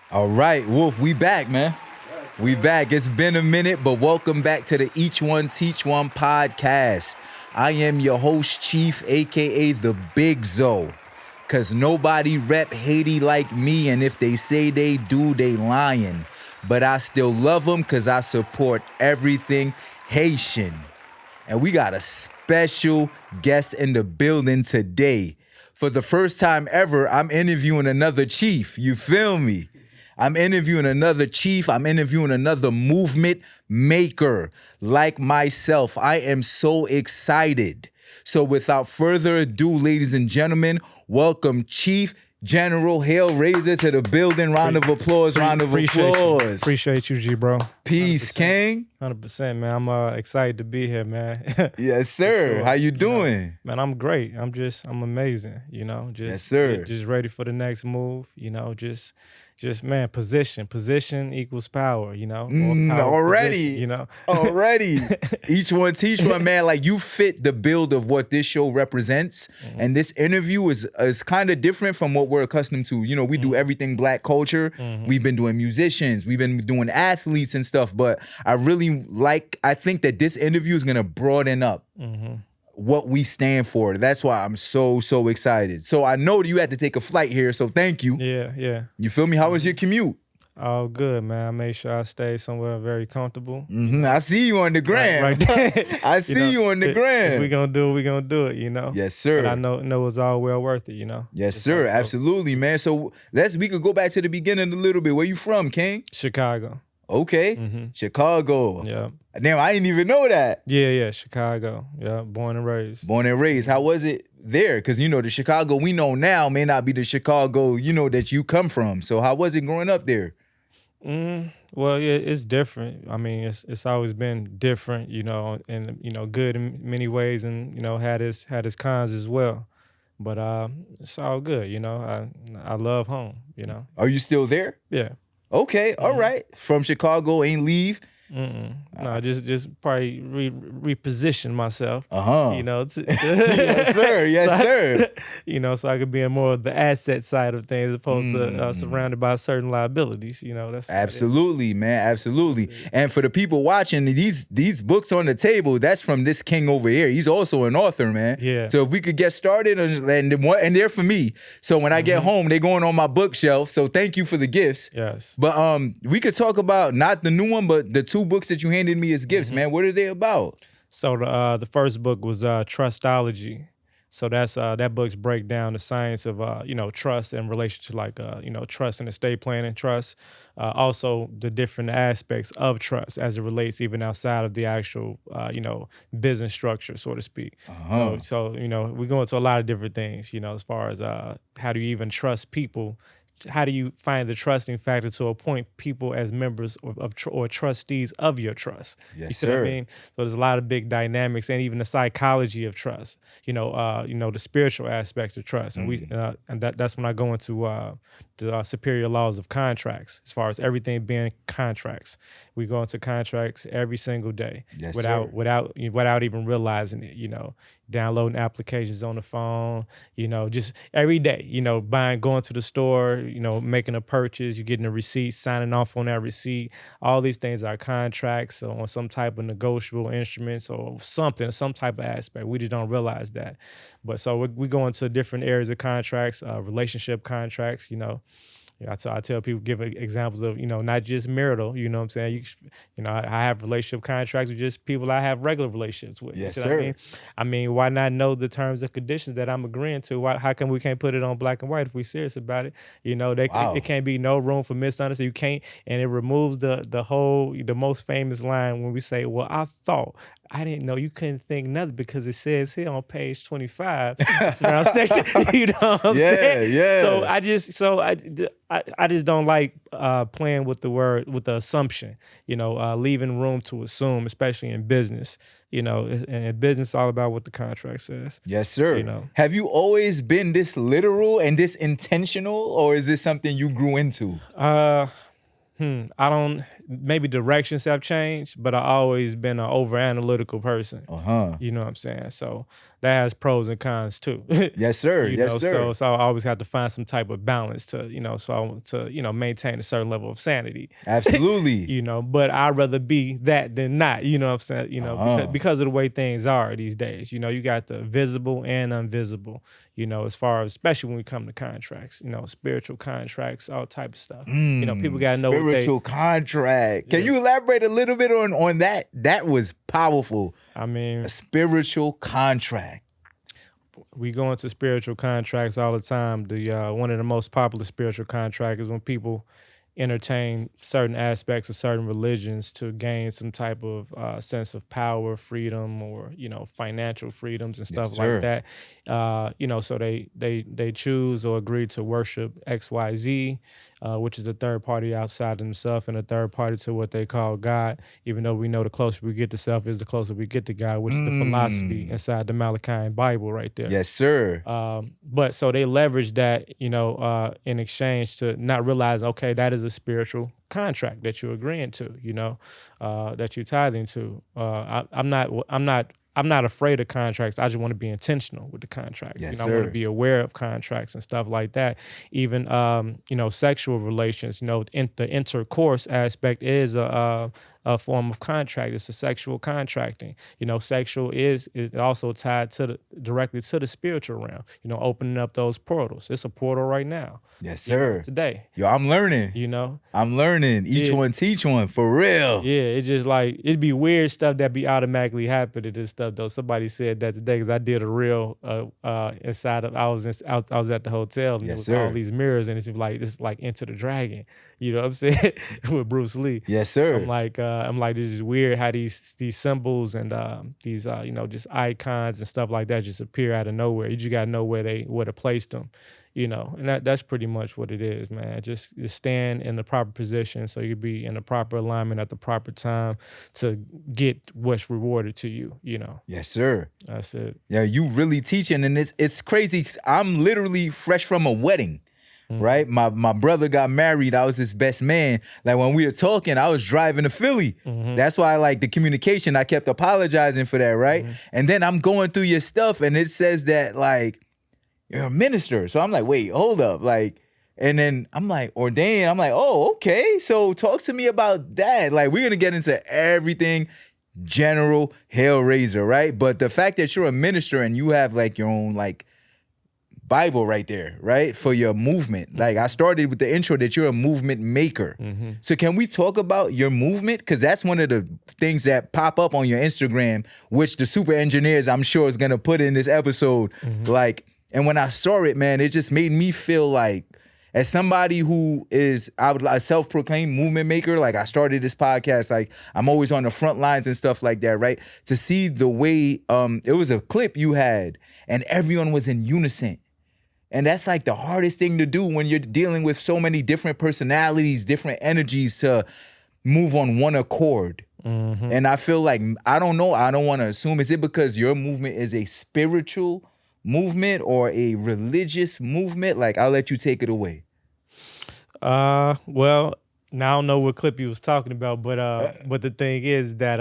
All right, Wolf, we back, man. We back. It's been a minute, but welcome back to the Each One Teach One podcast. I am your host, Chief, aka the Big Zo. Cause nobody rep Haiti like me, and if they say they do, they lying. But I still love them cause I support everything Haitian. And we got a special guest in the building today. For the first time ever, I'm interviewing another chief. You feel me? I'm interviewing another chief. I'm interviewing another movement maker like myself. I am so excited. So without further ado, ladies and gentlemen, welcome Chief GeneralHail Razor to the building. Round of applause, round of applause. Appreciate you, G, bro. Peace, 100%. King. 100%, man. I'm excited to be here, man. Yes, sir. Sure. How you doing? Man, I'm great. I'm amazing, Yes, sir. Just ready for the next move, man, position equals power, More power, Already, position, already. Each one teach one, man. Like, you fit the build of what this show represents. Mm-hmm. And this interview is kind of different from what we're accustomed to. You know, we do everything Black culture. Mm-hmm. We've been doing musicians. We've been doing athletes and stuff. But I think that this interview is going to broaden up what we stand for. That's why I'm so excited. So I know that you had to take a flight here, so thank you. Yeah. You feel me? How was your commute? Oh, good, man. I made sure I stayed somewhere very comfortable. Mm-hmm. I see you on the gram. Right I see you on the gram. If we gonna do it, Yes, sir. But I know it's all well worth it, Yes, sir. Absolutely, man. So we could go back to the beginning a little bit. Where you from, King? Chicago. Okay. Chicago. Yeah. Damn, I didn't even know that. Yeah, Chicago. Yeah, born and raised. Born and raised. How was it there? Because, the Chicago we know now may not be the Chicago, that you come from. So how was it growing up there? Well, yeah, it's different. I mean, it's always been different, and, good in many ways and, had its cons as well. But it's all good, I love home, Are you still there? Yeah. Okay, all right. From Chicago, ain't leave? No, just probably reposition myself. Yes, sir. Yes, sir. So I could be in more of the asset side of things, as opposed to surrounded by certain liabilities. That's absolutely, man, absolutely. And for the people watching, these books on the table, that's from this king over here. He's also an author, man. Yeah. So if we could get started, and they're for me. So when I get home, they're going on my bookshelf. So thank you for the gifts. Yes. But we could talk about not the new one, but the two books that you handed me as gifts, man. What are they about? So the first book was Trustology. So that's that book's break down the science of trust in relation to like trust and estate planning, trust, also the different aspects of trust as it relates even outside of the actual business structure, so to speak. So we go into a lot of different things, as far as how do you even trust people. How do you find the trusting factor to appoint people as members or trustees of your trust? Yes, you see sir. What I mean? So there's a lot of big dynamics, and even the psychology of trust. The spiritual aspects of trust, and that's when I go into the superior laws of contracts, as far as everything being contracts. We go into contracts every single day, yes, without even realizing it. Downloading applications on the phone, just every day, going to the store, making a purchase, you're getting a receipt, signing off on that receipt. All these things are contracts or on some type of negotiable instruments or some type of aspect. We just don't realize that. But so we go into different areas of contracts, relationship contracts, I tell people, give examples of, not just marital, you know what I'm saying? I have relationship contracts with just people I have regular relationships with. Yes, you sir. What I mean? I mean, why not know the terms and conditions that I'm agreeing to? How come we can't put it on black and white if we're serious about it? It can't be no room for misunderstanding. You can't, and it removes the most famous line when we say, well, I didn't know, you couldn't think nothing because it says here on page 25, around section, you know what I'm saying? Yeah. So I just don't like playing with the assumption, leaving room to assume, especially in business. And business is all about what the contract says. Yes, sir. Have you always been this literal and this intentional, or is this something you grew into? Maybe directions have changed, but I've always been an over-analytical person. Uh-huh. You know what I'm saying? So that has pros and cons too. Yes, sir. Yes, sir. So I always have to find some type of balance to, maintain a certain level of sanity. Absolutely. But I'd rather be that than not, you know what I'm saying? Because of the way things are these days. You got the visible and invisible, as far as, especially when we come to contracts, spiritual contracts, all type of stuff. People gotta know spiritual contract. Can you elaborate a little bit on that? That was powerful. I mean, a spiritual contract. We go into spiritual contracts all the time. One of the most popular spiritual contracts is when people entertain certain aspects of certain religions to gain some type of sense of power, freedom, or financial freedoms and stuff like that. So they choose or agree to worship XYZ, which is a third party outside themselves and a third party to what they call God. Even though we know the closer we get to self is the closer we get to God, which is the philosophy inside the Malachi Bible right there. Yes, sir. But so they leverage that, in exchange to not realize, okay, that is a spiritual contract that you're agreeing to, that you're tithing to. I'm not afraid of contracts. I just want to be intentional with the contracts. Yes, I want to be aware of contracts and stuff like that. Even sexual relations. The intercourse aspect is a form of contract. It's a sexual contracting. Sexual is also tied directly to the spiritual realm. Opening up those portals. It's a portal right now. Yes, sir. Today. Yo, I'm learning. I'm learning. Each one teach one, for real. Yeah, it's just like, it'd be weird stuff that be automatically happening and stuff though. Somebody said that today because I did a reel inside of, I was at the hotel and yes, there was all these mirrors and it's like Enter the Dragon. You know what I'm saying? With Bruce Lee. Yes, sir. I'm like, this is weird how these symbols and these just icons and stuff like that just appear out of nowhere. You just gotta know where to place them. And that's pretty much what it is, man. Just stand in the proper position so you be in the proper alignment at the proper time to get what's rewarded to you, Yes, sir. That's it. Yeah, you really teaching, and it's crazy 'cause I'm literally fresh from a wedding. Right? My brother got married. I was his best man. Like when we were talking, I was driving to Philly. That's why I like the communication. I kept apologizing for that, right? And then I'm going through your stuff and it says that like you're a minister. So I'm like, wait, hold up. Like, and then I'm like, ordained. I'm like, oh, okay. So talk to me about that. Like, we're gonna get into everything GeneralHail Razor, right? But the fact that you're a minister and you have like your own like Bible right there, right? For your movement. Like I started with the intro that you're a movement maker. So can we talk about your movement? Because that's one of the things that pop up on your Instagram, which the super engineers I'm sure is gonna put in this episode. Like, and when I saw it, man, it just made me feel like, as somebody who is, a self-proclaimed movement maker, like I started this podcast, like I'm always on the front lines and stuff like that, right? To see the way, it was a clip you had and everyone was in unison. And that's like the hardest thing to do when you're dealing with so many different personalities, different energies to move on one accord. And I feel like, I don't know, I don't want to assume, is it because your movement is a spiritual movement or a religious movement? Like, I'll let you take it away. Well, now I don't know what clip you was talking about, but the thing is that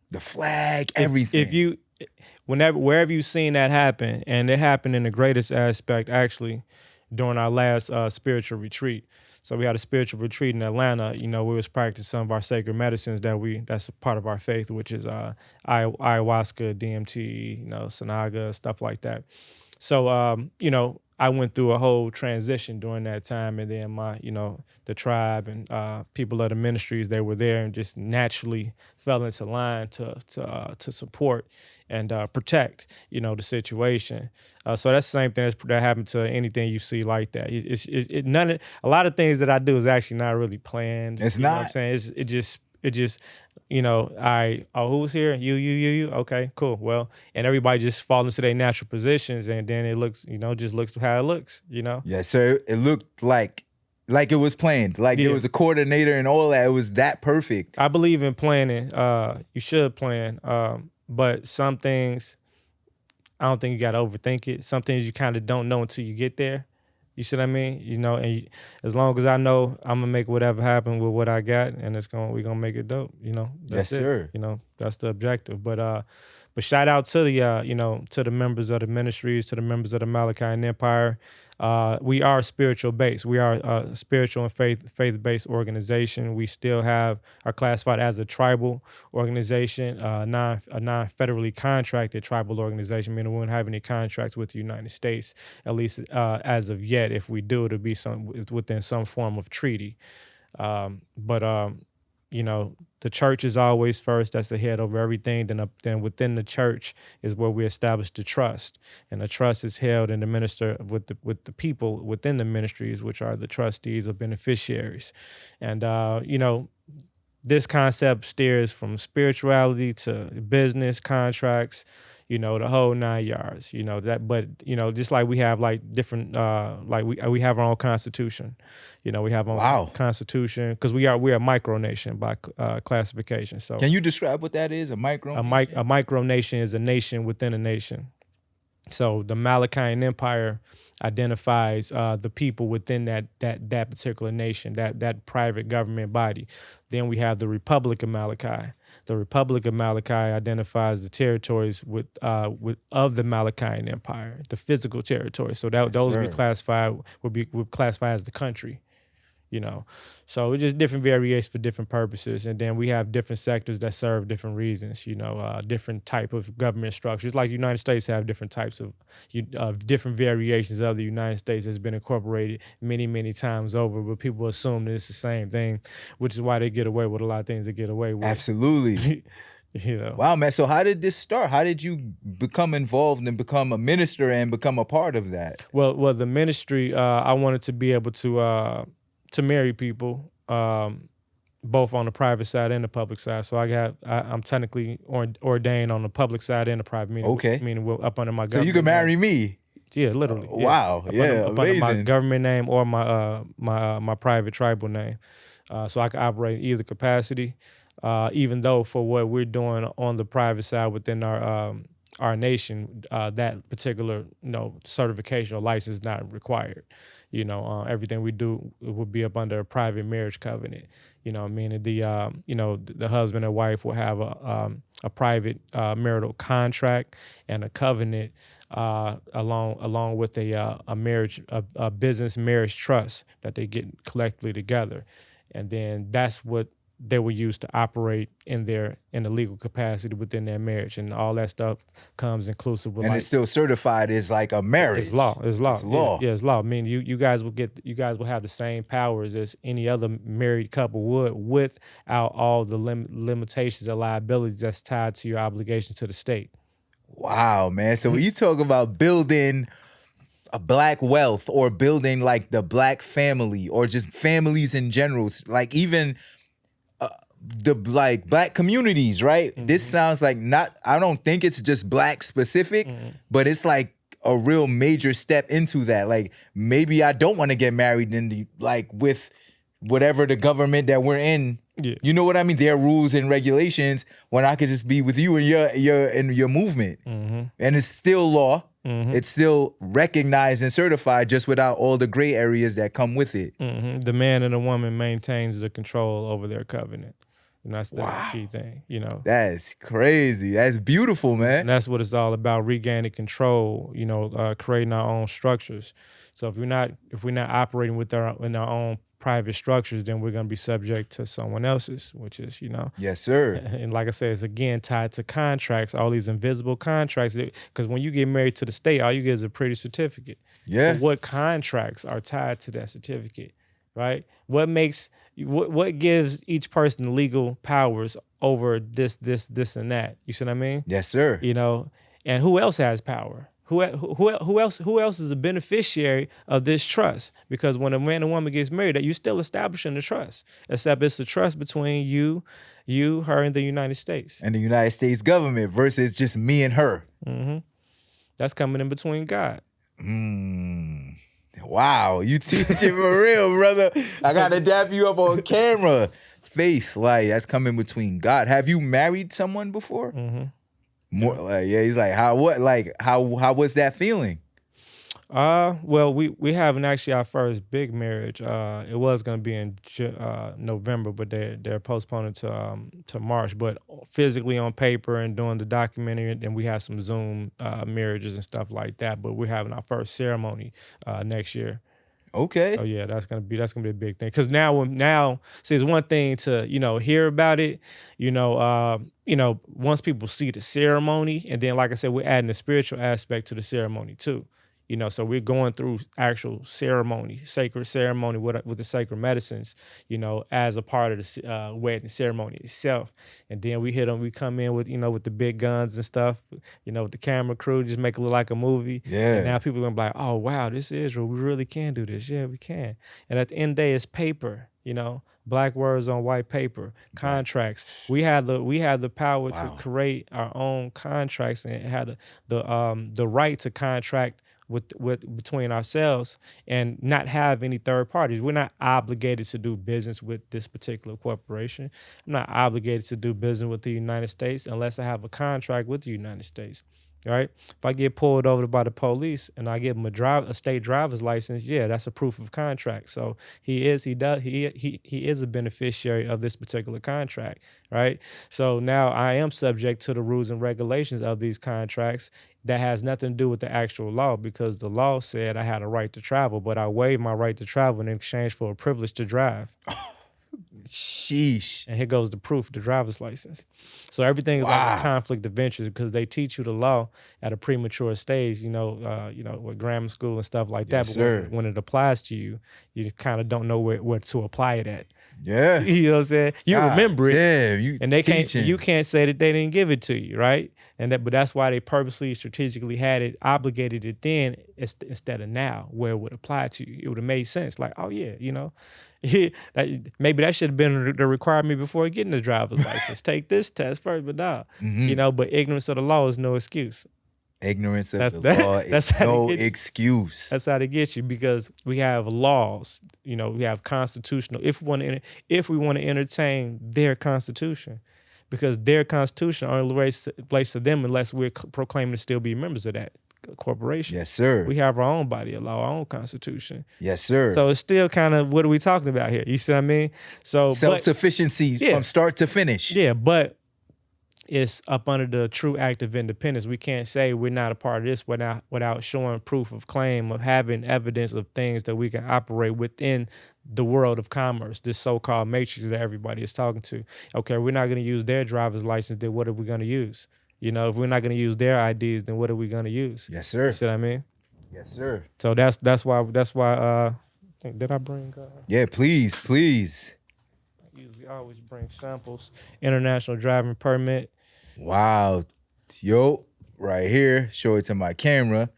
the flag, everything. Wherever you've seen that happen, and it happened in the greatest aspect actually during our last spiritual retreat. So we had a spiritual retreat in Atlanta. We was practicing some of our sacred medicines that's a part of our faith, which is ayahuasca, DMT, Sanaga, stuff like that. So I went through a whole transition during that time, and then the tribe and people of the ministries, they were there and just naturally fell into line to support and protect, the situation. So that's the same thing that happened to anything you see like that. A lot of things that I do is actually not really planned. It's you not. Know what I'm saying? It just who's here? You. Okay, cool. Well, and everybody just fall into their natural positions, and then it looks, just looks how it looks, Yeah, so it looked like it was planned. Like there was a coordinator and all that. It was that perfect. I believe in planning. You should plan. But some things, I don't think you got to overthink it. Some things you kind of don't know until you get there. You see what I mean? And as long as I know, I'm gonna make whatever happen with what I got, and we're gonna make it dope. That's yes, it. sir. That's the objective. But But shout out to the to the members of the ministries, to the members of the Malachi Empire. We are spiritual based. We are a spiritual and faith based organization. We still are classified as a tribal organization, a non federally contracted tribal organization, meaning we don't have any contracts with the United States, at least as of yet. If we do, it'll be within some form of treaty. But the church is always first. That's the head over everything. Then within the church is where we establish the trust, and the trust is held and administered with the people within the ministries, which are the trustees or beneficiaries. And this concept steers from spirituality to business contracts, the whole 9 yards, but just like we have like different, like we have our own constitution, we have our own constitution because we're a micronation by classification. So can you describe what that is? A micronation? A micronation is a nation within a nation. So the Malachian Empire identifies the people within that particular nation, that private government body. Then we have the Republic of Malachi. The Republic of Malachi identifies the territories of the Malachian Empire, the physical territory. So those would be classified as the country. So it's just different variations for different purposes. And then we have different sectors that serve different reasons, different type of government structures. Like the United States have different types of different variations of the United States that's been incorporated many, many times over, but people assume that it's the same thing, which is why they get away with a lot of things they get away with. Absolutely. Wow, man. So how did this start? How did you become involved and become a minister and become a part of that? Well, the ministry, I wanted to be able to marry people, both on the private side and the public side. So I'm technically ordained on the public side and the private, meaning we're up under my government. So you can marry me? Yeah, literally. Yeah. Wow, up amazing. Under my government name or my private tribal name. So I can operate in either capacity, even though for what we're doing on the private side within our nation, that particular certification or license is not required. Everything we do would be up under a private marriage covenant. Meaning the husband and wife will have a private marital contract and a covenant along with a business marriage trust that they get collectively together, and then that's what they will use to operate in the legal capacity within their marriage, and all that stuff comes inclusive with. And it's still certified as like a marriage. It's law. It's law. Yeah, it's law. I mean, you guys will have the same powers as any other married couple would, without all the limitations and liabilities that's tied to your obligation to the state. Wow, man. So when you talk about building a black wealth or building like the black family or just families in general, like even the like black communities, right? Mm-hmm. This sounds like I don't think it's just black specific, but it's like a real major step into that. Like maybe I don't want to get married with whatever the government that we're in. Yeah. You know what I mean? Their rules and regulations when I could just be with you and your movement. Mm-hmm. And it's still law. Mm-hmm. It's still recognized and certified just without all the gray areas that come with it. Mm-hmm. The man and the woman maintains the control over their covenant. And that's the key thing, That's crazy. That's beautiful, man. And that's what it's all about, regaining control, creating our own structures. So if we're not operating in our own private structures, then we're going to be subject to someone else's, which is, Yes, sir. And like I said, it's again tied to contracts, all these invisible contracts. Because when you get married to the state, all you get is a pretty certificate. Yeah. But what contracts are tied to that certificate, right? What gives each person legal powers over this, and that? You see what I mean? Yes, sir. And who else has power? Who else is a beneficiary of this trust? Because when a man and woman gets married, you're still establishing the trust, except it's the trust between you, her, and the United States. And the United States government versus just me and her. Mm-hmm. That's coming in between God. Wow, you teaching for real, brother. I got to dap you up on camera. Faith, that's coming between God. Have you married someone before? Mm-hmm. More he's like, how was that feeling? Well, we haven't actually our first big marriage. It was gonna be in November, but they're postponing to March. But physically on paper and doing the documentary, and then we have some Zoom marriages and stuff like that. But we're having our first ceremony next year. Okay. Oh yeah, that's gonna be a big thing. Because now, see, it's one thing to hear about it, once people see the ceremony, and then like I said, we're adding the spiritual aspect to the ceremony too. So we're going through actual ceremony, sacred ceremony with the sacred medicines, as a part of the wedding ceremony itself. And then we come in with the big guns and stuff, with the camera crew, just make it look like a movie. And now Yeah. people are gonna be like, oh wow, this is real. We really can do this. Yeah, we can. And at the end of the day, it's paper, black words on white paper, Black. contracts. We have the power to Wow. create our own contracts and had the right to contract with between ourselves and not have any third parties. We're not obligated to do business with this particular corporation. I'm not obligated to do business with the United States unless I have a contract with the United States. Right? If I get pulled over by the police and I give him a state driver's license, yeah, that's a proof of contract. So he is a beneficiary of this particular contract, right? So now I am subject to the rules and regulations of these contracts that has nothing to do with the actual law, because the law said I had a right to travel, but I waived my right to travel in exchange for a privilege to drive. Sheesh. And here goes the proof, the driver's license. So everything is like a Wow. conflict of interest because they teach you the law at a premature stage, with grammar school and stuff like that. Yes, But sir. when it applies to you, you kind of don't know where to apply it at. Yeah. You know what I'm saying? You God remember it, damn, you and you teaching. can't say that they didn't give it to you, right? But that's why they purposely, strategically had it, obligated it then instead of now, where it would apply to you. It would have made sense. Like, oh yeah, maybe that should have been the requirement before getting the driver's license. Take this test first, but no, But ignorance of the law is no excuse. Ignorance of That's the that, law that's is how no they get. excuse. That's how they get you, because we have laws. We have constitutional. If we want to entertain their constitution, because their constitution only relates to them unless we're proclaiming to still be members of that corporation. Yes, sir. We have our own body of law, our own constitution. Yes, sir. So it's still kind of, what are we talking about here? You see what I mean? So Self-sufficiency from start to finish. yeah, but it's up under the true act of independence. We can't say we're not a part of this without showing proof of claim, of having evidence of things that we can operate within the world of commerce, this so-called matrix that everybody is talking to. Okay, we're not going to use their driver's license, then what are we going to use? If we're not going to use their IDs, then what are we going to use? Yes, sir. You see what I mean? Yes, sir. So that's why did I bring Yeah, please. usually I always bring samples. International driving permit. Wow. Yo, right here, show it to my camera.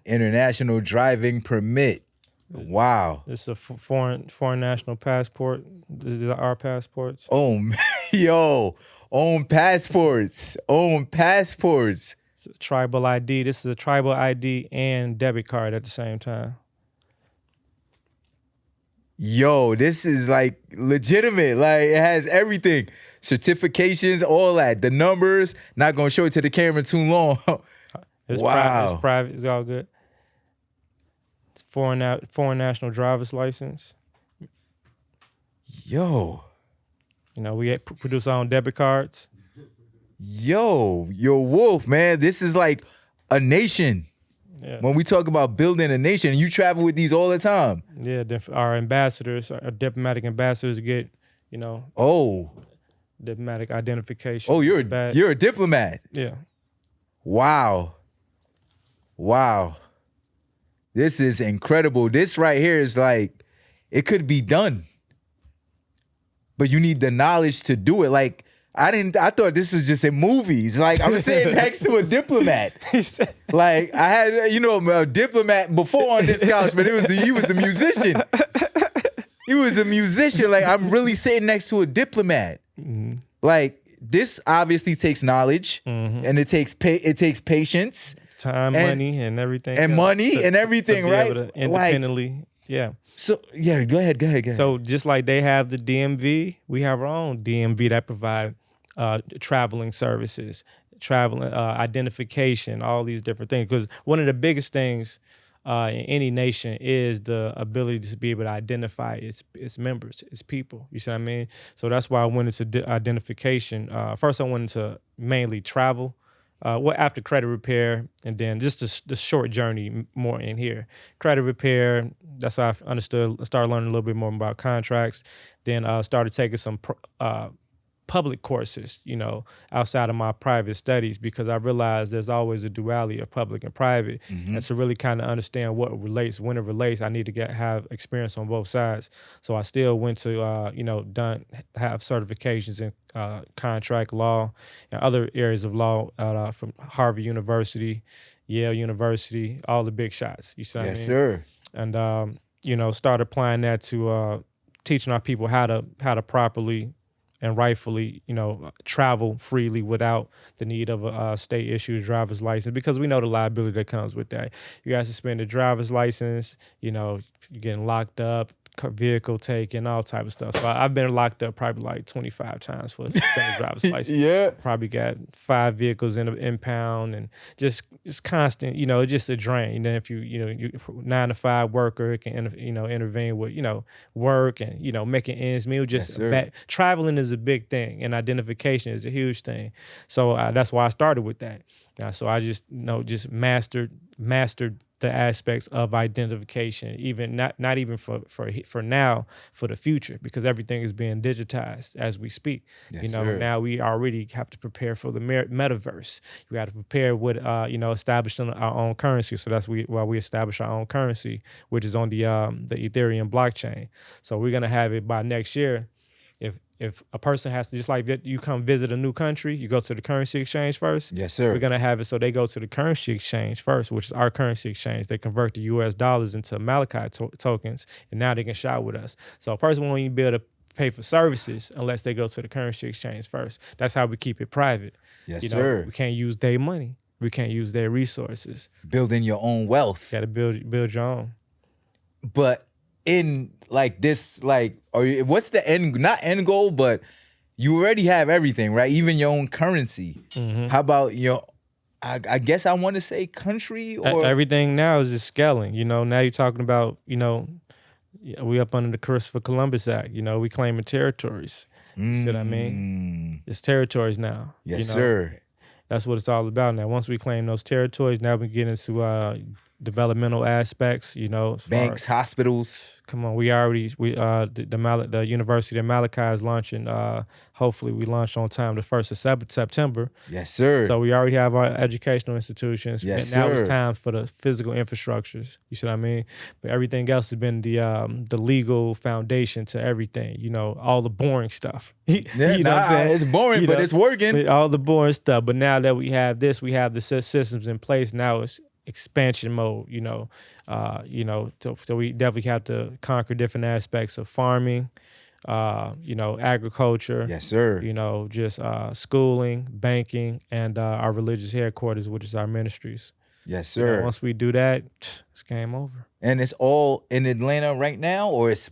International driving permit. Wow. This is a foreign national passport. These are our passports. Oh, yo, own passports. It's a tribal ID. This is a tribal ID and debit card at the same time. Yo, this is like legitimate. Like, it has everything. Certifications, all that. The numbers, not gonna show it to the camera too long. It's Wow. It's private. It's all good. It's foreign national driver's license. Yo, We produce our own debit cards. yo, Wolf, man. This is like a nation. Yeah. When we talk about building a nation, you travel with these all the time. Yeah, our ambassadors, our diplomatic ambassadors get, Oh, diplomatic identification. you're badge. a diplomat. Yeah. Wow. This is incredible. This right here is like, it could be done. But you need the knowledge to do it. Like, I thought this was just in movies. Like, I'm sitting next to a diplomat. Like, I had, a diplomat before on this couch, but he was a musician. He was a musician. Like, I'm really sitting next to a diplomat. Mm-hmm. Like, this obviously takes knowledge, and it takes patience, Time, money, and everything. and else money to- and everything, to be right? able to independently. Yeah. So yeah, go ahead. So just like they have the DMV, we have our own DMV that provide traveling services, traveling identification, all these different things. Because one of the biggest things in any nation is the ability to be able to identify its members, its people. You see what I mean? So that's why I went into identification. First, I went into mainly travel. Well, after credit repair, and then just the short journey more in here. Credit repair. That's how I understood. I started learning a little bit more about contracts. Then started taking some public courses, outside of my private studies, because I realized there's always a duality of public and private. Mm-hmm. And to really kind of understand what relates, when it relates, I need to have experience on both sides. So I still went to, have certifications in contract law and other areas of law from Harvard University, Yale University, all the big shots. You see what I mean? Yes, sir. And, start applying that to teaching our people how to properly and rightfully, travel freely without the need of a state-issued driver's license, because we know the liability that comes with that. You guys suspend a driver's license, you're getting locked up, vehicle taken, all type of stuff. So I've been locked up probably like 25 times for suspended driver's license. Yeah. Probably got 5 vehicles in an impound, and just constant, just a drain. And then if you 9 to 5 worker can intervene with work and making ends meet. Just traveling is a big thing, and identification is a huge thing. So that's why I started with that. So I just mastered the aspects of identification, even not even for now, for the future, because everything is being digitized as we speak. Yes, sir. Now we already have to prepare for the metaverse. We got to prepare with establishing our own currency. So that's why we establish our own currency, which is on the Ethereum blockchain. So we're gonna have it by next year. If a person has to, just like that, you come visit a new country, you go to the currency exchange first. Yes, sir. We're going to have it so they go to the currency exchange first, which is our currency exchange. They convert the US dollars into Malachi tokens, and now they can shop with us. So a person won't even be able to pay for services unless they go to the currency exchange first. That's how we keep it private. Yes, sir. We can't use their money. We can't use their resources. Building your own wealth. Got to build your own. But in like this, or what's the not end goal, but you already have everything, right? Even your own currency. Mm-hmm. How about I guess I want to say country, or everything now is just scaling. Now you're talking about, we up under the Christopher Columbus Act. We claiming territories. You see what I mean? It's territories now. Yes, sir. That's what it's all about now. Once we claim those territories, now we get into developmental aspects, banks, hospitals. Come on, the University of Malachi is launching. Hopefully, we launch on time the 1st of September. Yes, sir. So we already have our educational institutions. Yes, and now sir. it's time for the physical infrastructures. You see what I mean? But everything else has been the legal foundation to everything. All the boring stuff. What I'm saying? It's boring, but it's working. All the boring stuff. But now that we have this, we have the systems in place. Now it's expansion mode, so we definitely have to conquer different aspects of farming, agriculture. Yes, sir. Just schooling, banking, and our religious headquarters, which is our ministries. Yes, sir. Once we do that, it's game over. And it's all in Atlanta right now, or it's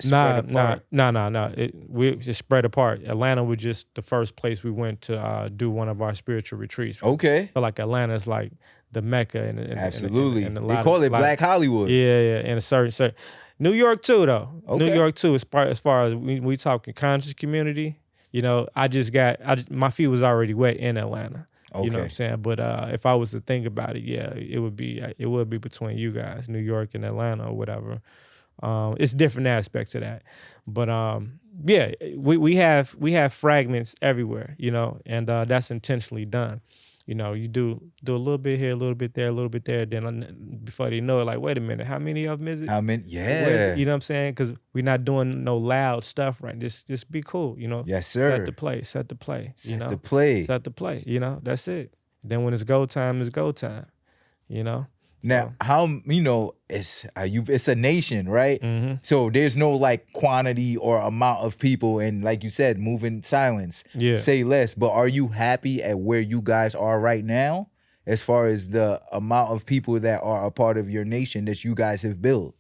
spread apart? No. It's spread apart. Atlanta was just the first place we went to do one of our spiritual retreats. Okay. I feel like Atlanta is like the Mecca. Absolutely. They call it Black Hollywood. Yeah. And a certain. New York too, though. Okay. New York too, as far as we talking conscious community. My feet was already wet in Atlanta. Okay. You know what I'm saying? But if I was to think about it, yeah, it would be between you guys, New York and Atlanta or whatever. It's different aspects of that, but we have fragments everywhere, and that's intentionally done. You do a little bit here, a little bit there, a little bit there. Then before they know it, like, wait a minute, how many of them is it? How many? Yeah. You know what I'm saying? Because we're not doing no loud stuff, right? Just be cool, Yes, sir. Set the play. Set the play. Set the play. That's it. Then when it's go time, it's go time. Now, how it's a nation, right? Mm-hmm. So there's no quantity or amount of people, and like you said, move in silence. Yeah. Say less. But are you happy at where you guys are right now, as far as the amount of people that are a part of your nation that you guys have built?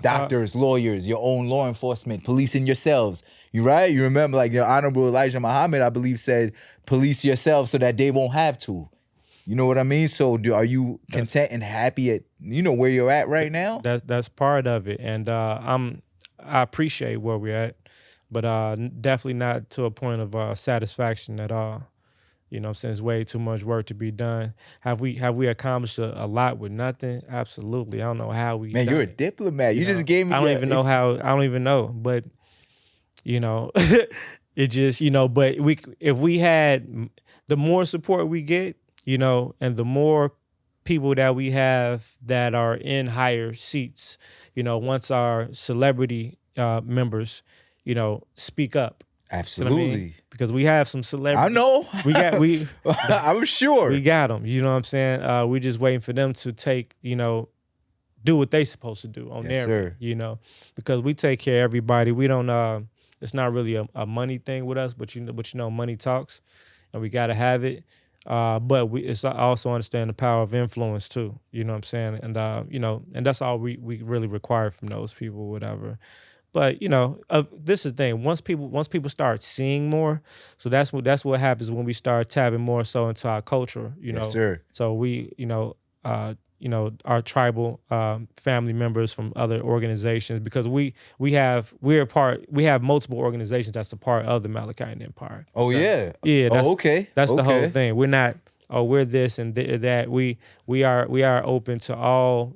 Doctors, lawyers, your own law enforcement, policing yourselves. You right? You remember, your Honorable Elijah Muhammad, I believe, said, police yourselves so that they won't have to. You know what I mean? So are you content and happy at, where you're at right now? That's part of it, and I appreciate where we're at, but definitely not to a point of satisfaction at all. You know what I'm saying? There's way too much work to be done. Have we accomplished a lot with nothing? Absolutely. I don't know how we Man, done you're a it. diplomat. You know, just gave me I don't even know how. I don't even know, but you know, it just But if we had the more support we get, and the more people that we have that are in higher seats, once our celebrity members, speak up. You know what I mean? Absolutely. Because we have some I celebrities. know. We I'm sure. we got them. You know what I'm saying? We're just waiting for them to take, do what they supposed to do on Yes, their sir. end, because we take care of everybody. We don't. It's not really a money thing with us, but money talks, and we got to have it. But it's also understand the power of influence too. You know what I'm saying? And and that's all we really require from those people, whatever. But this is the thing. Once people start seeing more, so that's what happens when we start tapping more so into our culture. Yes, sir. So we our tribal family members from other organizations, because we have multiple organizations that's a part of the Malachi Empire. Oh, So, yeah. yeah. Okay. That's the whole Okay. thing. We're not. Oh, we're this and that. We are open to all,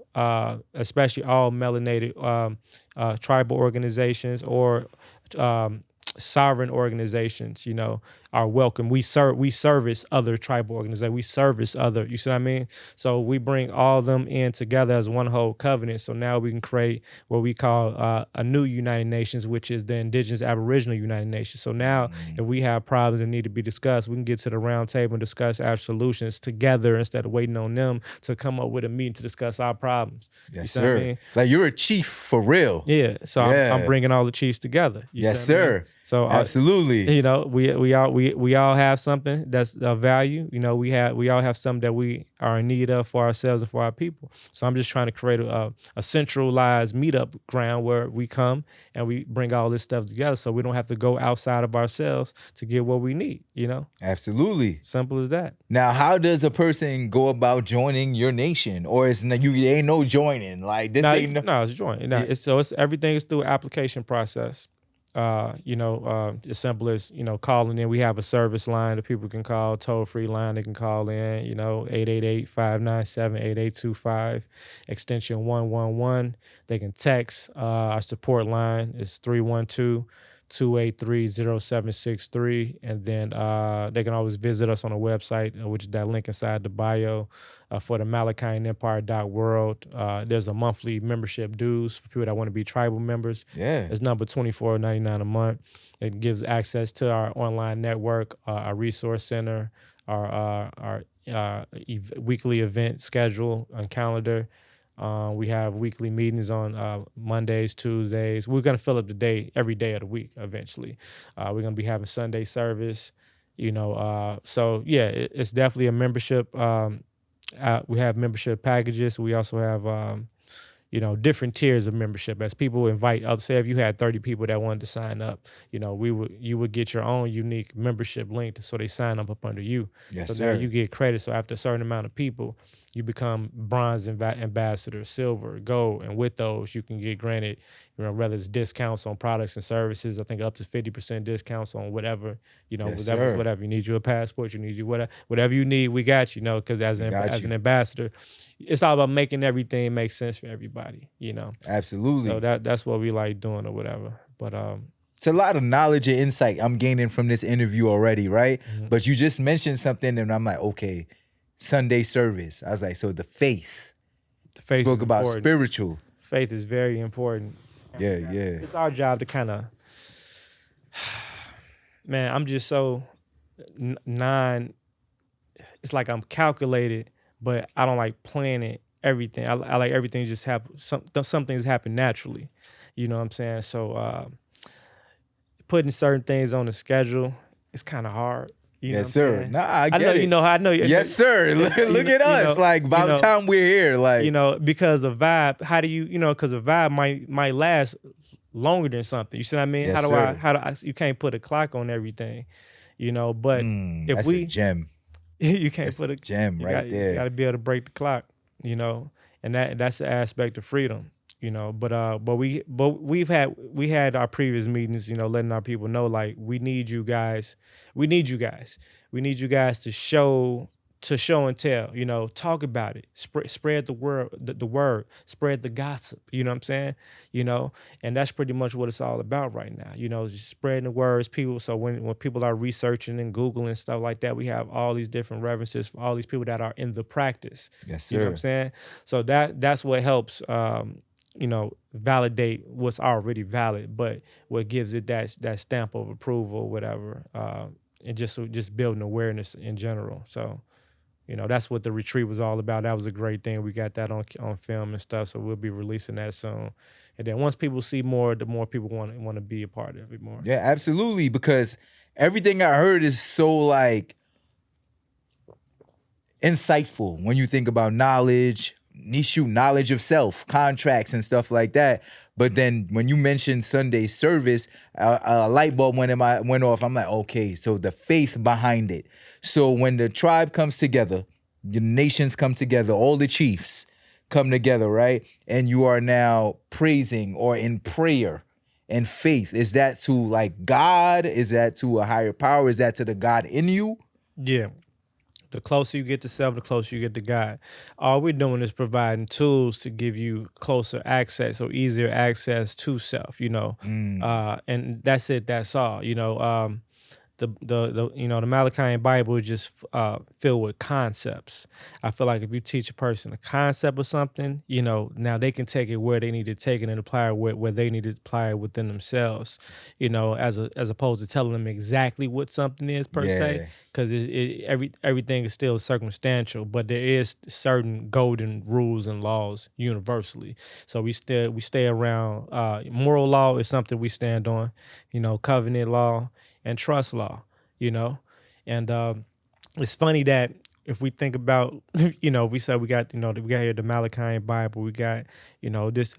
especially all melanated tribal organizations or sovereign organizations. Are welcome. We service other tribal organizations. We service other. You see what I mean? So we bring all them in together as one whole covenant. So now we can create what we call a new United Nations, which is the Indigenous Aboriginal United Nations. So now, if we have problems that need to be discussed, we can get to the round table and discuss our solutions together instead of waiting on them to come up with a meeting to discuss our problems. Yes, see what I sir. mean? Like, you're a chief for real. Yeah. So Yeah. I'm bringing all the chiefs together. You Yes, see what I mean? sir. So Absolutely. we all have something that's of value. We all have something that we are in need of for ourselves and for our people. So I'm just trying to create a centralized meetup ground where we come and we bring all this stuff together, so we don't have to go outside of ourselves to get what we need. Absolutely. Simple as that. Now, how does a person go about joining your nation? Or ain't no joining? Like, this ain't no... No, it's joint. No, it's everything is through an application process. As simple as, calling in. We have a service line that people can call, toll-free line they can call in, 888-597-8825, extension 111. They can text. Our support line is 312-283-0763. And then they can always visit us on the website, which is that link inside the bio. For the MalachianEmpire.world. There's a monthly membership dues for people that want to be tribal members. Yeah. It's number $24.99 a month. It gives access to our online network, our resource center, our weekly event schedule and calendar. We have weekly meetings on Mondays, Tuesdays. We're going to fill up the day every day of the week eventually. We're going to be having Sunday service. So yeah, it's definitely a membership. We have membership packages. We also have, different tiers of membership. As people invite others, say if you had 30 people that wanted to sign up, you would get your own unique membership link, so they sign up under you. Yes, so sir. There you get credit. So after a certain amount of people, you become bronze ambassador, silver, gold, and with those you can get granted, whether it's discounts on products and services. I think up to 50% discounts on whatever, Yes, whatever you need. You a passport, you need whatever you need, we got you. Because as an ambassador, it's all about making everything make sense for everybody. Absolutely. So that's what we like doing or whatever. But it's a lot of knowledge and insight I'm gaining from this interview already, right? Mm-hmm. But you just mentioned something, and I'm like, okay. Sunday service. I was like, so the faith. The faith spoke about important. Spiritual. Faith is very important. Yeah. It's our job to kind of, man, I'm just so it's like I'm calculated, but I don't like planning everything. I like everything just happen. Some things happen naturally. You know what I'm saying? So putting certain things on the schedule, it's kind of hard. Yes, sir. Nah, I get know it. you know. I know. Yes, sir. Look at us. Like, by the time we're here, like, because a vibe. How do you, because a vibe might last longer than something. You see what I mean? Yes, how do I? You can't put a clock on everything, But if that's we a gem. You can't That's a put a gem right you there. got to be able to break the clock, you know, and that's the aspect of freedom, you know. But we had our previous meetings, you know, letting our people know like we need you guys, we need you guys, we need you guys to show and tell, you know, talk about it, spread the word, spread the gossip, you know what I'm saying, you know, and that's pretty much what it's all about right now, you know, just spreading the words, people. So when people are researching and Googling stuff like that, we have all these different references for all these people that are in the practice. Yes, You know what I'm sir. saying? So that's what helps, you know, validate what's already valid, but what gives it that stamp of approval, whatever, and just building awareness in general. So, you know, that's what the retreat was all about. That was a great thing. We got that on film and stuff. So we'll be releasing that soon. And then once people see more, the more people want to be a part of it more. Yeah, absolutely. Because everything I heard is so like insightful when you think about knowledge, knowledge of self, contracts and stuff like that. But then when you mentioned Sunday service, a light bulb went off. I'm like, okay, so the faith behind it. So when the tribe comes together, the nations come together, all the chiefs come together, right? And you are now praising or in prayer and faith. Is that to like God? Is that to a higher power? Is that to the God in you? Yeah. The closer you get to self, the closer you get to God. All we're doing is providing tools to give you closer access or easier access to self, you know. And that's it, that's all. You know, the you know, the Malachi Bible is just filled with concepts. I feel like if you teach a person a concept of something, you know, now they can take it where they need to take it and apply it where they need to apply it within themselves, you know, as opposed to telling them exactly what something is per se, Yeah. because everything is still circumstantial, but there is certain golden rules and laws universally. So we stay around. Moral law is something we stand on, you know, covenant law and trust law, you know. And it's funny that if we think about, you know, we said we got, you know, we got here the Malachi Bible, we got, you know, this,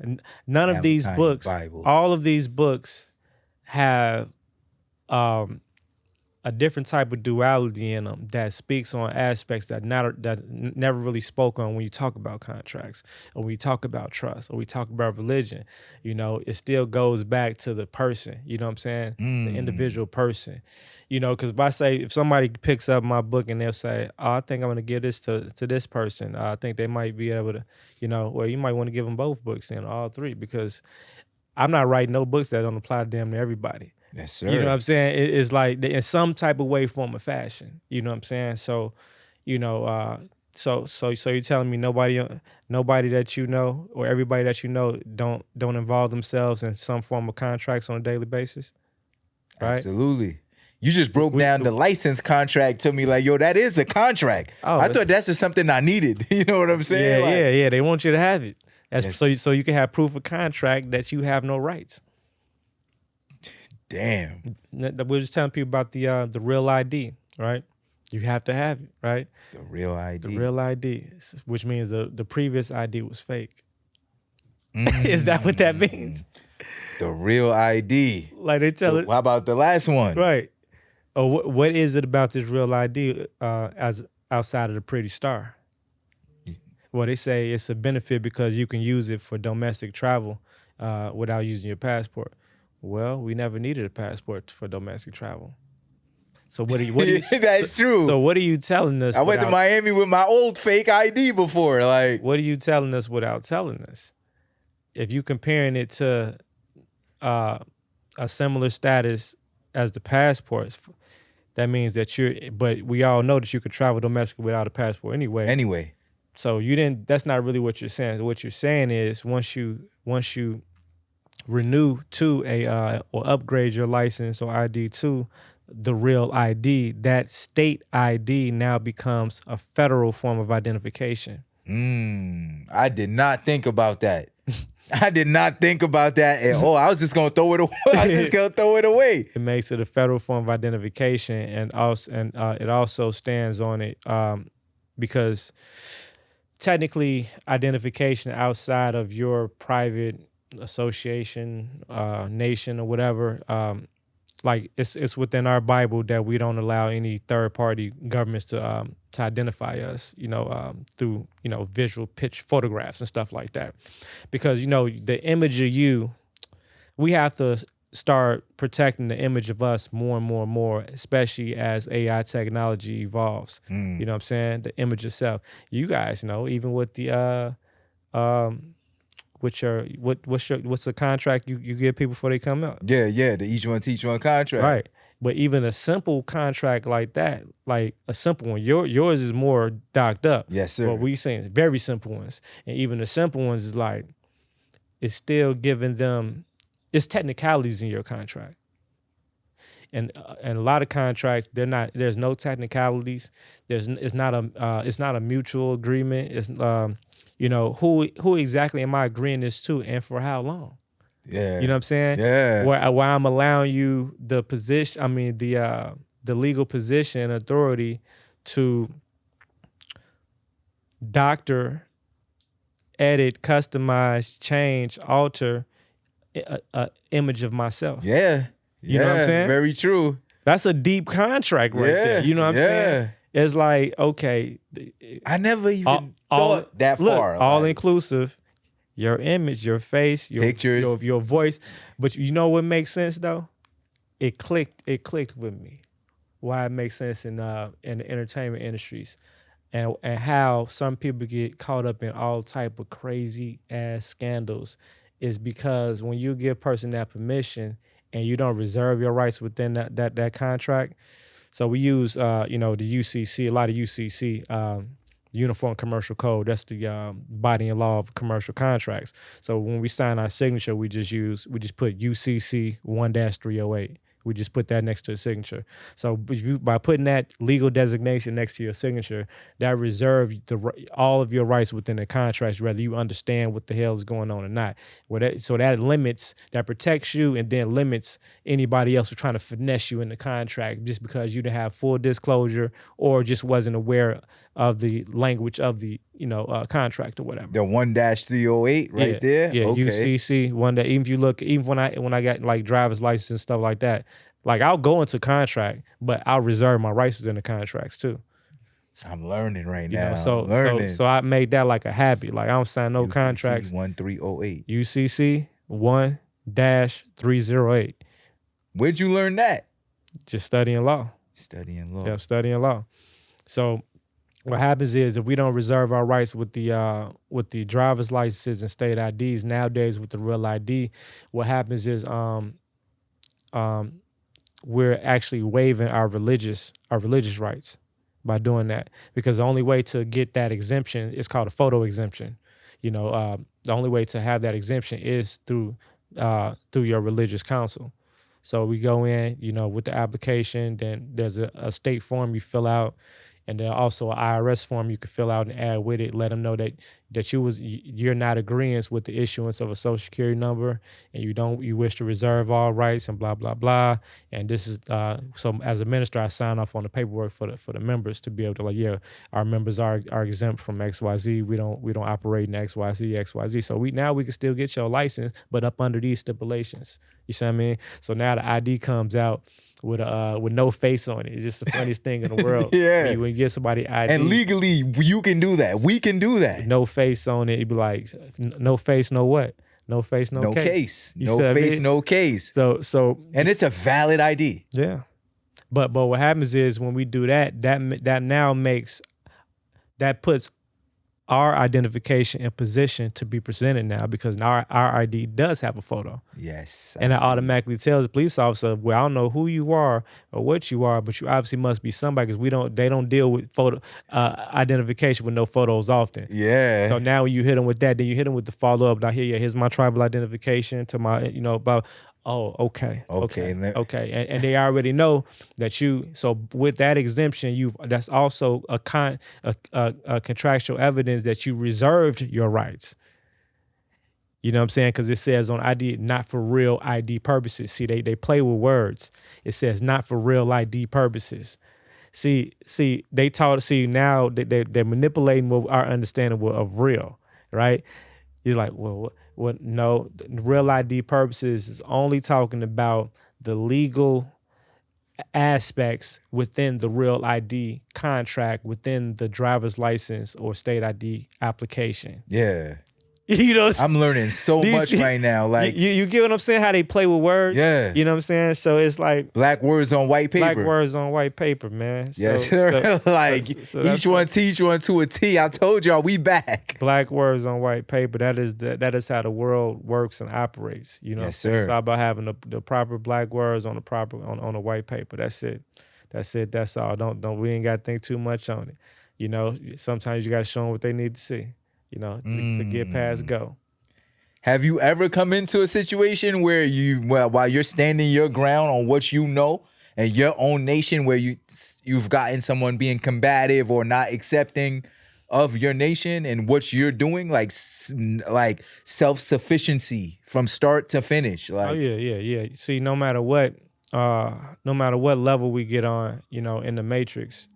none of these Malachi books, Bible. all of these books have a different type of duality in them that speaks on aspects that never really spoke on when you talk about contracts or when you talk about trust or we talk about religion. You know, it still goes back to the person, you know what I'm saying? The individual person, you know, because if somebody picks up my book and they'll say, oh, I think I'm going to give this to this person, I think they might be able to, you know, well, you might want to give them both books then, all three, because I'm not writing no books that don't apply to damn near everybody. Yes, sir. You know what I'm saying? It's like in some type of way, form, or fashion. You know what I'm saying? So, you know, so you're telling me nobody that you know or everybody that you know don't involve themselves in some form of contracts on a daily basis, right? Absolutely. You just broke down the license contract to me like, yo, that is a contract. Oh, I thought that's just something I needed. You know what I'm saying? Yeah. They want you to have it. That's Yes. so you can have proof of contract that you have no rights. Damn. We're just telling people about the real ID, right? You have to have it, right? The real ID. The real ID, which means the previous ID was fake. Is that what that means? The real ID. Like they tell it. How about the last one? Right. Or what is it about this real ID as outside of the pretty star? Well, they say it's a benefit because you can use it for domestic travel without using your passport. Well, we never needed a passport for domestic travel. So what are you? That's true. So what are you telling us? I went to Miami with my old fake ID before. Like, what are you telling us without telling us? If you comparing it to a similar status as the passports, that means that but we all know that you could travel domestically without a passport anyway. So that's not really what you're saying. What you're saying is once you renew to or upgrade your license or ID to the real ID, that state ID now becomes a federal form of identification. I did not think about that. I did not think about that at all. I was just gonna throw it away. It makes it a federal form of identification, and it also stands on it because technically identification outside of your private association, nation, or whatever, like it's within our Bible that we don't allow any third party governments to identify us, through visual pitch photographs and stuff like that, because the image of you, we have to start protecting the image of us more and more and more, especially as AI technology evolves. You know what I'm saying? The image itself. You guys know, even with the what's the contract you give people before they come out? Yeah, the each one teach one contract. Right. But even a simple contract like that, like a simple one, yours is more docked up. Yes, sir. But we saying very simple ones. And even the simple ones is like, it's still giving them, it's technicalities in your contract. And a lot of contracts, there's no technicalities. It's not a mutual agreement. It's who exactly am I agreeing this to and for how long? Yeah. You know what I'm saying? Yeah. Where I'm allowing you the position, the legal position and authority to doctor, edit, customize, change, alter a image of myself. Yeah. You know what I'm saying? Very true. That's a deep contract right there. You know what I'm saying? It's like, okay. I never even thought that far. All inclusive. Your image, your face, your pictures, your voice. But you know what makes sense though? It clicked with me. Why it makes sense in the entertainment industries. And how some people get caught up in all type of crazy ass scandals is because when you give a person that permission and you don't reserve your rights within that contract. So we use the UCC, a lot of UCC, Uniform Commercial Code. That's the body and law of commercial contracts. So when we sign our signature, we just put UCC 1-308. We just put that next to the signature. So by putting that legal designation next to your signature, that reserves all of your rights within the contracts, whether you understand what the hell is going on or not. So that limits, that protects you and then limits anybody else who's trying to finesse you in the contract just because you didn't have full disclosure or just wasn't aware of the language of the contract or whatever. The 1-308 right there. Yeah, okay. UCC one day. Even if you look, even when I got like driver's license and stuff like that, like I'll go into contract, but I'll reserve my rights within the contracts too. I'm learning right now. So I made that like a habit. Like I don't sign no UCC contracts. 1308. UCC 1-308. Where'd you learn that? Just studying law. Yeah, studying law. So what happens is if we don't reserve our rights with the driver's licenses and state IDs nowadays with the real ID, what happens is we're actually waiving our religious rights by doing that, because the only way to get that exemption is called a photo exemption. The only way to have that exemption is through your religious council. So we go in, with the application, then there's a state form you fill out. And then also an IRS form you can fill out and add with it. Let them know that you're not agreeing with the issuance of a Social Security number, and you wish to reserve all rights and blah blah blah. And this is so as a minister, I sign off on the paperwork for the members to be able to our members are exempt from XYZ. We don't operate in XYZ. So we can still get your license, but up under these stipulations. You see what I mean? So now the ID comes out with no face on it. It's just the funniest thing in the world. Yeah. When you get somebody ID. And legally, you can do that. We can do that. No face on it. You'd be like, no face, no what? No face, no case. No face, no case. So. And it's a valid ID. Yeah. But what happens is when we do that puts our identification in position to be presented now, because our ID does have a photo. Yes. And that automatically tells the police officer, well, I don't know who you are or what you are, but you obviously must be somebody, because they don't deal with photo identification with no photos often. Yeah. So now when you hit them with that, then you hit them with the follow-up. Now here's my tribal identification to my, about. Oh, okay. And they already know that so with that exemption, that's also a contractual evidence that you reserved your rights. You know what I'm saying? Because it says on ID, not for real ID purposes. See, they play with words. It says not for real ID purposes. See, now they're manipulating what our understanding of real, right? You're like, well, no, real ID purposes is only talking about the legal aspects within the real ID contract, within the driver's license or state ID application. Yeah. You know, I'm learning so do you much see- right now. Like, you get what I'm saying? How they play with words. Yeah. You know what I'm saying? So it's like black words on white paper. black words on white paper, man. Yes, So, like so each that's one teach one to a T. I told y'all we back. black words on white paper. That is how the world works and operates. You know, Yes, sir. It's all about having the proper black words on the proper on a white paper. That's it. That's all. Don't we ain't got to think too much on it. You know, sometimes you got to show them what they need to see. You know, to get past go. Have you ever come into a situation where while you're standing your ground on what you know and your own nation, where you've gotten someone being combative or not accepting of your nation and what you're doing, like self-sufficiency from start to finish? Like, Oh yeah. See, no matter what level we get on, you know, in the Matrix,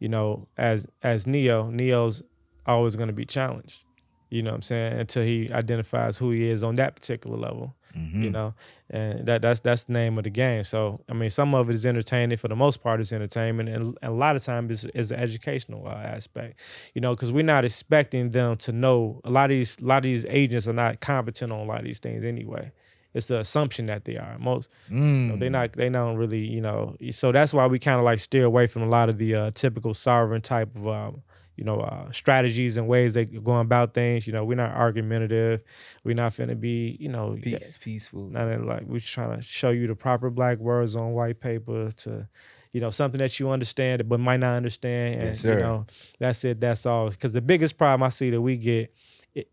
you know, as Neo's always going to be challenged. You know what I'm saying? Until he identifies who he is on that particular level. You know, and that's the name of the game. So I mean, some of it is entertaining. For the most part, it's entertainment, and a lot of times is an educational aspect. You know, because we're not expecting them to know. A lot of these agents are not competent on a lot of these things anyway. It's the assumption that they are. Most you know, they don't really, you know. So that's why we kind of like steer away from a lot of the typical sovereign type of strategies and ways they go about things. You know, we're not argumentative. We're not finna be, you know, peaceful. Not like we're trying to show you the proper black words on white paper to, you know, something that you understand but might not understand. And, Yes, sir. You know, that's it. That's all. Because the biggest problem I see that we get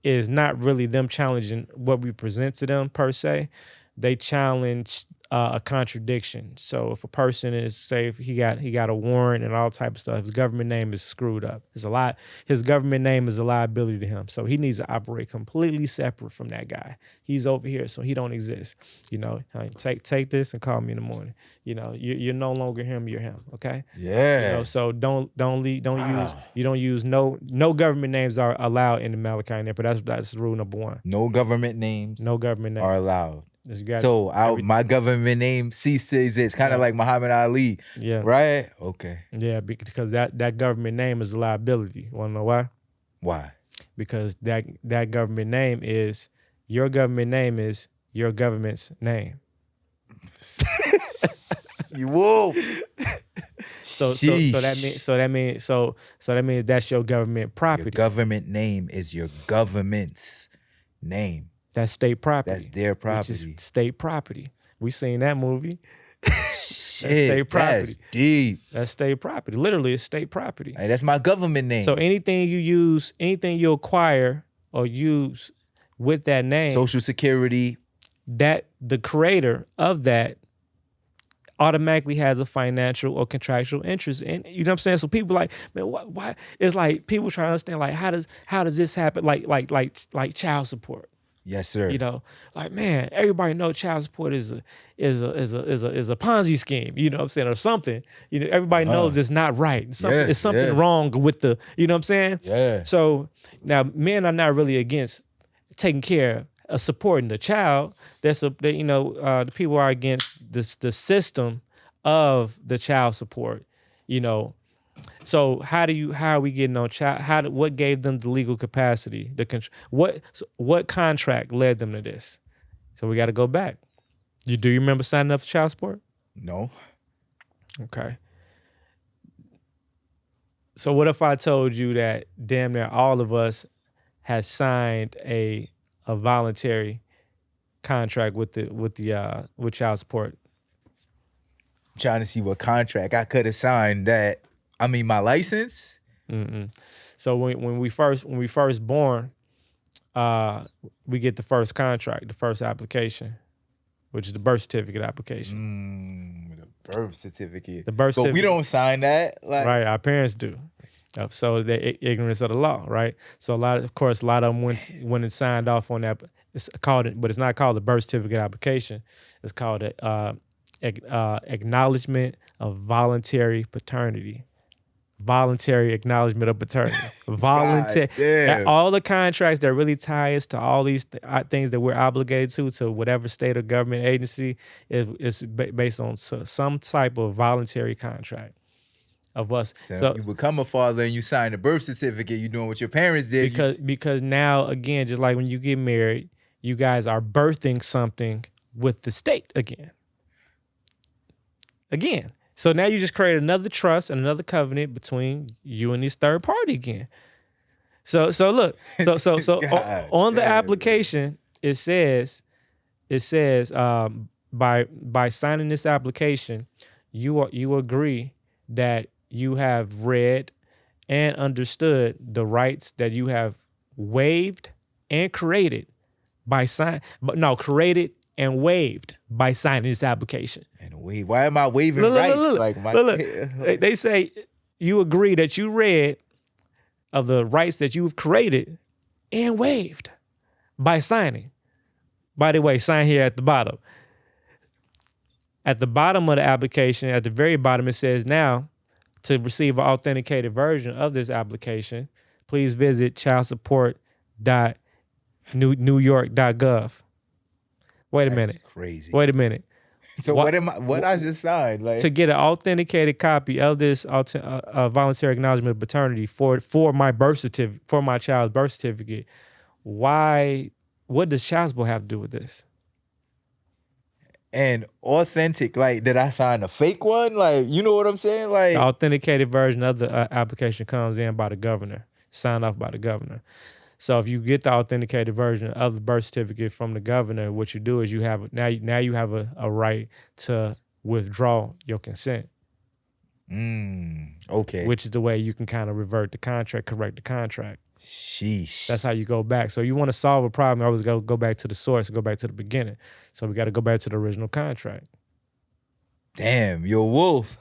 is not really them challenging what we present to them per se. They challenge a contradiction. So if a person is, say, if he got a warrant and all type of stuff, his government name is screwed up. His government name is a liability to him. So he needs to operate completely separate from that guy. He's over here, so he don't exist. You know, take this and call me in the morning. You know, you're no longer him, you're him. Okay. Yeah. You know, so don't use no government names are allowed in the Malachi Name, but that's rule number one. No government names. No government names are allowed. So my government name ceased to exist, kind of like Muhammad Ali. Yeah. Right? Okay. Yeah, because that government name is a liability. Want to know why? Why? Because that government name is your government's name. You will. So that means that's your government property. Your government name is your government's name. That's state property. That's their property. Which is state property. We seen that movie. Shit, that's state property. That's deep. That's state property. Literally, it's state property. Hey, that's my government name. So anything you acquire or use with that name, Social Security, that the creator of that automatically has a financial or contractual interest in. You know what I'm saying? So people like, man, why? It's like people trying to understand, like, how does this happen? Like child support. Yes, sir. You know, like, man, everybody knows child support is a Ponzi scheme, you know what I'm saying, or something. You know, everybody knows it's not right. It's something wrong with the, you know what I'm saying? Yeah. So now men are not really against taking care of supporting the child. The people are against the system of the child support, you know. So how are we getting on child? What gave them the legal capacity? What contract led them to this? So we got to go back. Do you remember signing up for child support? No. Okay. So what if I told you that damn near all of us had signed a voluntary contract with child support? I'm trying to see what contract I could have signed that. I mean, my license. So when we first born, we get the first contract, the first application, which is the birth certificate application. The birth certificate. But we don't sign that. Right, our parents do. So they're ignorance of the law, right? So a lot of them went and signed off on that. But it's not called the birth certificate application. It's called a acknowledgement of voluntary paternity. voluntary acknowledgement of paternity. Voluntary. damn. All the contracts that really tie us to all these things that we're obligated to whatever state or government agency is based on some type of voluntary contract of us. So you become a father and you sign a birth certificate, you're doing what your parents did. Because now, again, just like when you get married, you guys are birthing something with the state again. So now you just create another trust and another covenant between you and this third party again. So look, on the application, it says by signing this application, you agree that you have read and understood the rights that you have waived and created created and waived by signing this application. And why am I waiving rights? Look. They say you agree that you read of the rights that you've created and waived by signing. By the way, sign here at the bottom. At the bottom of the application, at the very bottom, it says, now, to receive an authenticated version of this application, please visit childsupport.newyork.gov. Wait a minute. Crazy. Wait a minute. So what I just signed? Like, to get an authenticated copy of this voluntary acknowledgement of paternity for my birth certificate, for my child's birth certificate, what does child support have to do with this? And authentic, like, did I sign a fake one? Like, you know what I'm saying? Like, the authenticated version of the application comes in by the governor, signed off by the governor. So if you get the authenticated version of the birth certificate from the governor, what you do is you have a right to withdraw your consent. Okay. Which is the way you can kind of revert the contract, correct the contract. Sheesh. That's how you go back. So you want to solve a problem, always go back to the source, go back to the beginning. So we got to go back to the original contract. Damn, yo, Wolf.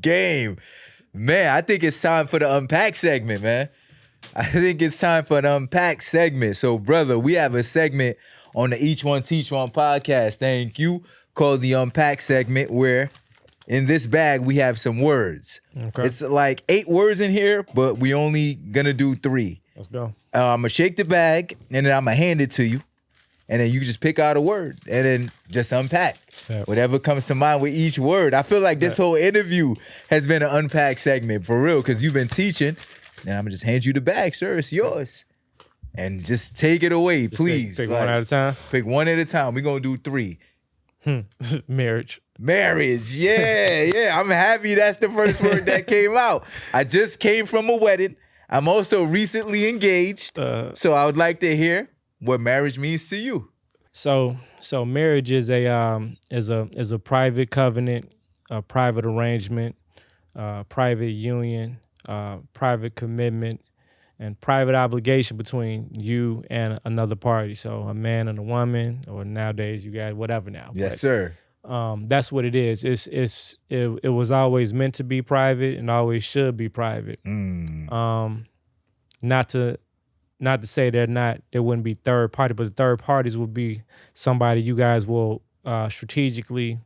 Game. Man, I think it's time for the Unpack segment, man. I think it's time for the Unpack segment. So, brother, we have a segment on the Each One Teach One podcast, thank you, called the Unpack segment, where in this bag we have some words. Okay. It's like 8 words in here, but we only gonna do 3. Let's go. I'm gonna shake the bag, and then I'm gonna hand it to you. And then you can just pick out a word and then just unpack whatever comes to mind with each word. I feel like this whole interview has been an Unpack segment for real, because you've been teaching. And I'm going to just hand you the bag, sir. It's yours. And just take it away, please. Pick one at a time? Pick one at a time. We're going to do 3. Marriage. Yeah. I'm happy that's the first word that came out. I just came from a wedding. I'm also recently engaged. So I would like to hear what marriage means to you. So marriage is a private covenant, a private arrangement, private union, private commitment, and private obligation between you and another party. So a man and a woman, or nowadays you got whatever now. Yes, sir. That's what it is. It was always meant to be private and always should be private. Not to say there wouldn't be third party, but the third parties would be somebody you guys will strategically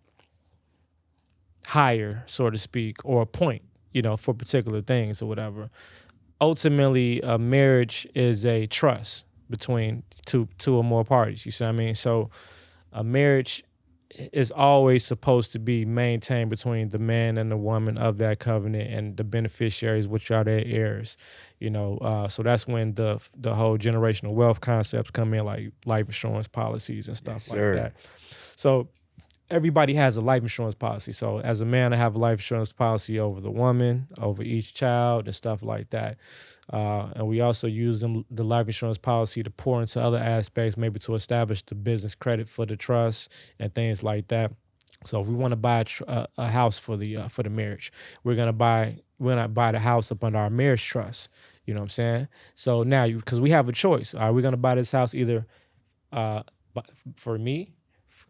hire, so to speak, or appoint, for particular things or whatever. Ultimately, a marriage is a trust between two or more parties. You see what I mean? So a marriage is always supposed to be maintained between the man and the woman of that covenant and the beneficiaries, which are their heirs. So that's when the whole generational wealth concepts come in, like life insurance policies and stuff like that. So everybody has a life insurance policy. So as a man, I have a life insurance policy over the woman, over each child, and stuff like that. And we also use the life insurance policy to pour into other aspects, maybe to establish the business credit for the trust and things like that. So if we want to buy a house for the marriage, we're not buy the house up under our marriage trust. You know what I'm saying? So now, because we have a choice, are we going to buy this house either for me,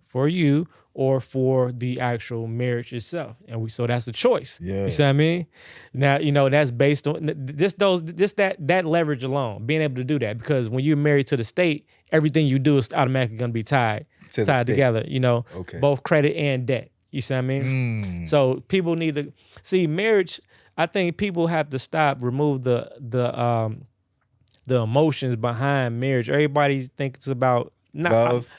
for you, or for the actual marriage itself? And so that's the choice. Yeah. You see what I mean? Now, that's based on that leverage alone, being able to do that. Because when you're married to the state, everything you do is automatically going to be tied together, Okay. Both credit and debt. You see what I mean? So people need to see marriage. I think people have to remove the emotions behind marriage. Everybody thinks about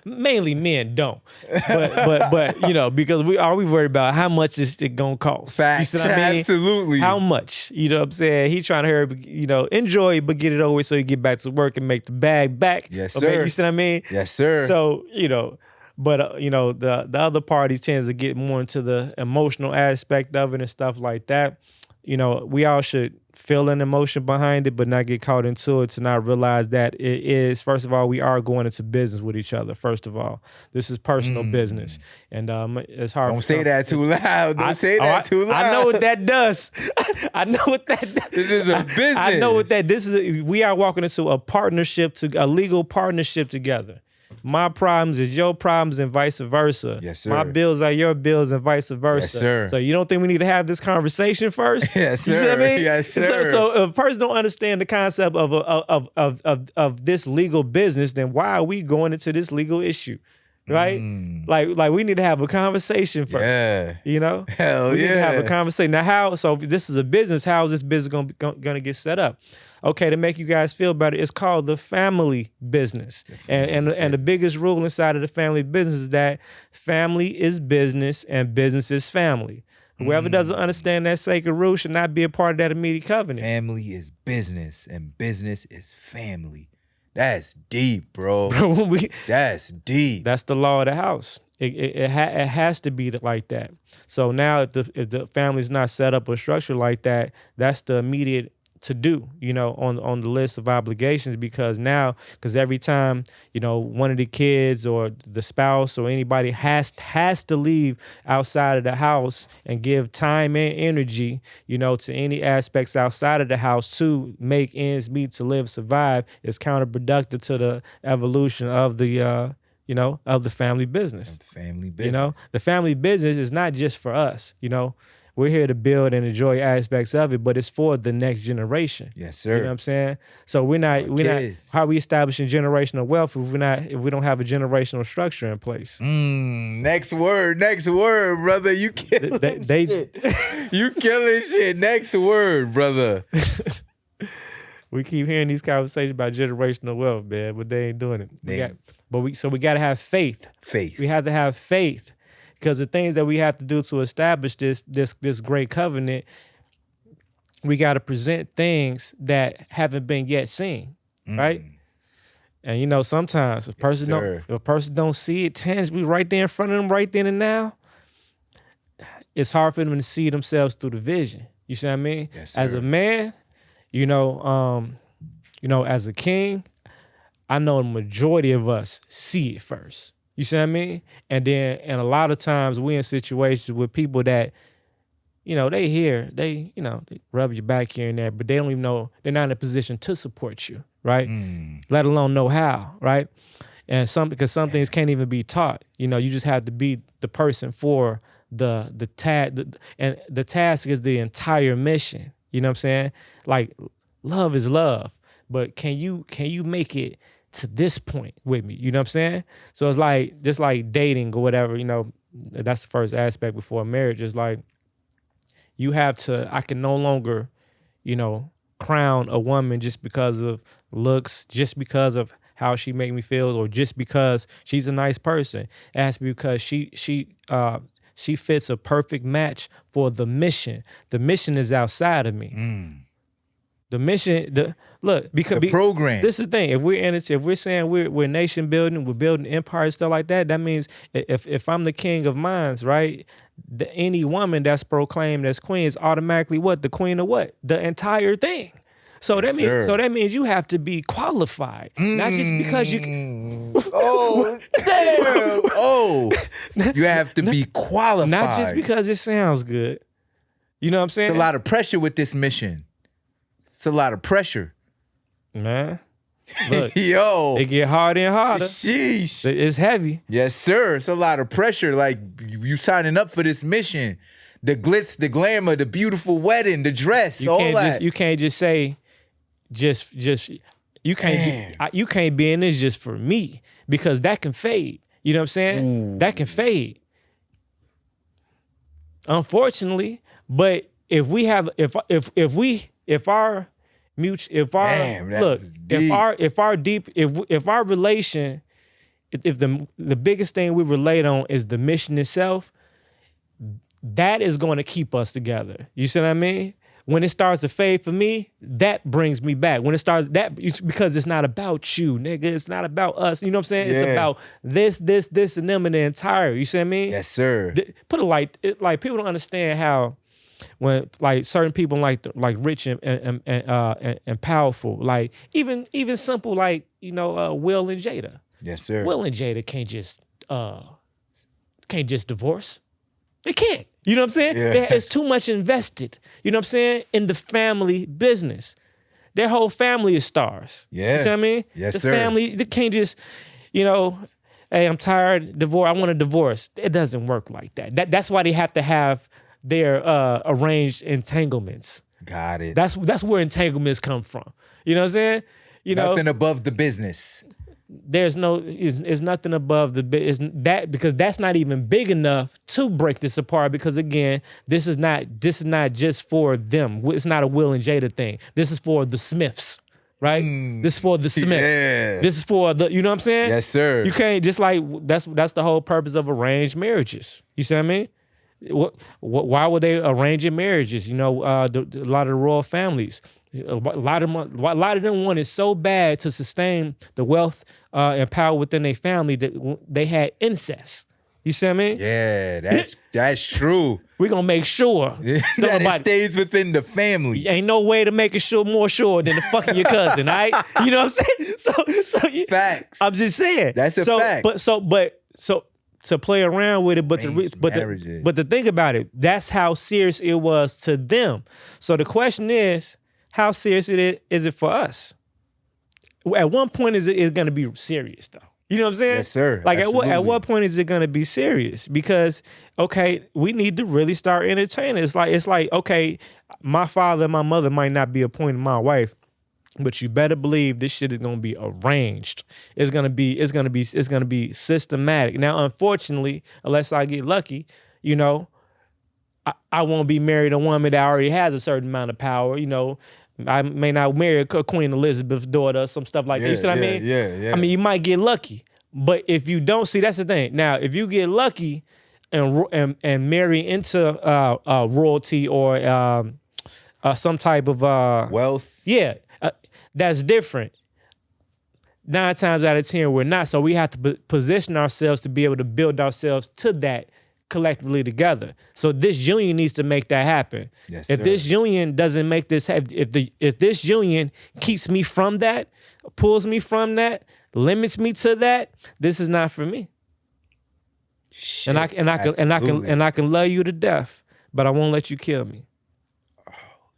mainly men don't, but you know, because we worried about how much this shit gonna cost. Facts, you see what I mean? Absolutely. How much? You know what I'm saying? He trying to hurry, you know, enjoy but get it over with so he get back to work and make the bag back. Yes, sir. Okay, you see what I mean? Yes, sir. So you know. But you know, the other party tends to get more into the emotional aspect of it and stuff like that. You know, we all should feel an emotion behind it, but not get caught into it, to not realize that it is, first of all, we are going into business with each other. First of all, this is personal business. And it's hard. Don't say that too loud. Don't say that too loud. I know what that does. I know what that does. This is a business. I know what this is. We are walking into a partnership, a legal partnership together. My problems is your problems and vice versa. Yes, sir. My bills are your bills and vice versa. Yes, sir. So you don't think we need to have this conversation first? Yes, sir. You see what I mean? Yes, sir. So if a person don't understand the concept of this legal business, then why are we going into this legal issue? Right? Like we need to have a conversation first. Yeah. You know? Hell we yeah. need to have a conversation. Now so if this is a business, how is this business gonna get set up? Okay, to make you guys feel better, it's called the family business. And the biggest rule inside of the family business is that family is business and business is family. Whoever doesn't understand that sacred rule should not be a part of that immediate covenant. Family is business and business is family. That's deep, bro. That's deep. That's the law of the house. It has to be like that. So now if the family's not set up or structured like that, that's the immediate to do, you know, on the list of obligations, because every time, you know, one of the kids or the spouse or anybody has to leave outside of the house and give time and energy, you know, to any aspects outside of the house to make ends meet, to live, survive, is counterproductive to the evolution of the of the family business. Of the family business. You know, the family business is not just for us, you know. We're here to build and enjoy aspects of it, but it's for the next generation. Yes, sir. You know what I'm saying? So we're not how are we establishing generational wealth if we don't have a generational structure in place? Next word, brother. You killing shit. You killing shit. Next word, brother. We keep hearing these conversations about generational wealth, man, but they ain't doing it. We got to have faith. We have to have faith. Because the things that we have to do to establish this great covenant, we got to present things that haven't been yet seen, right? And you know, sometimes if a person don't see it tangibly right there in front of them, right then and now, it's hard for them to see themselves through the vision. You see what I mean? Yes, sir. As a man, as a king, I know the majority of us see it first. You see what I mean? And a lot of times we in situations with people that, you know, they rub your back here and there, but they don't even know, they're not in a position to support you, right? Let alone know how, right? And because some things can't even be taught. You know, you just have to be the person for the task, and the task is the entire mission. You know what I'm saying? Like, love is love, but can you make it to this point with me? You know what I'm saying? So it's like, just like dating or whatever, you know, that's the first aspect before marriage. Is like, I can no longer, you know, crown a woman just because of looks, just because of how she make me feel, or just because she's a nice person. It has to be because she fits a perfect match for the mission. The mission is outside of me. The mission, the program. This is the thing. If we're saying we're nation building, we're building empires, stuff like that, that means if I'm the king of minds, right? Any woman that's proclaimed as queen is automatically what? The queen of what? The entire thing. So that means you have to be qualified, not just because you can. Oh, damn! Oh, you have to be qualified, not just because it sounds good. You know what I'm saying? It's a lot of pressure with this mission. It's a lot of pressure, man. Look, yo, it get harder and harder. Sheesh, it's heavy. Yes, sir. It's a lot of pressure. Like, you signing up for this mission, the glitz, the glamour, the beautiful wedding, the dress, You can't just say, you can't be in this just for me, because that can fade. You know what I'm saying? That can fade. Unfortunately, but if we have, if our mutual, Damn, that look, was deep. if our relation, if the biggest thing we relate on is the mission itself, that is going to keep us together. You see what I mean? When it starts to fade for me, that brings me back. When it starts because it's not about you, nigga. It's not about us. You know what I'm saying? Yeah. It's about this, and them in the entire. You see what I mean? Yes, sir. Put it like people don't understand how when like certain people like rich and powerful, like even simple like Will and Jada. Yes, sir. Will and Jada can't just divorce. They can't. You know what I'm saying? Yeah. It's too much invested. You know what I'm saying? In the family business. Their whole family is stars. Yeah. You see what I mean? Yes, the sir. Family, they can't just, hey, I'm tired, divorce. I want a divorce. It doesn't work like that. That's why they have to have their arranged entanglements. Got it. That's where entanglements come from. You know what I'm saying? Nothing above the business. There's nothing above because that's not even big enough to break this apart, because again, this is not just for them. It's not a Will and Jada thing. This is for the Smiths, right? This is for the Smiths. Yeah. This is for the, you know what I'm saying? Yes, sir. You can't just like, that's the whole purpose of arranged marriages. You see what I mean? Why were they arranging marriages? A lot of the royal families, a lot of them wanted so bad to sustain the wealth and power within their family that they had incest. You see what I mean? Yeah, that's true. We're gonna make sure that it stays within the family. Ain't no way to make it more sure than the fucking your cousin, all right? You know what I'm saying? So Facts. I'm just saying. That's a fact. But to play around with it, but to think about it, that's how serious it was to them. So the question is, how serious is it for us? At one point, is it going to be serious though? You know what I'm saying? Yes, sir. Like absolutely. at what point is it going to be serious? Because okay, we need to really start entertaining. It's like okay, my father and my mother might not be appointing my wife, but you better believe this shit is gonna be arranged. It's gonna be systematic. Now, unfortunately, unless I get lucky, I won't be married a woman that already has a certain amount of power. I may not marry a Queen Elizabeth's daughter or some stuff like that. You see what I mean? Yeah. I mean, you might get lucky, but if you don't, see, that's the thing. Now, if you get lucky and marry into royalty or some type of wealth, that's different. 9 times out of 10, we're not. So we have to position ourselves to be able to build ourselves to that collectively together. So this union needs to make that happen. Yes, if sir. this union doesn't make this happen, if this union keeps me from that, pulls me from that, limits me to that, this is not for me. Shit, and I can love you to death, but I won't let you kill me. Oh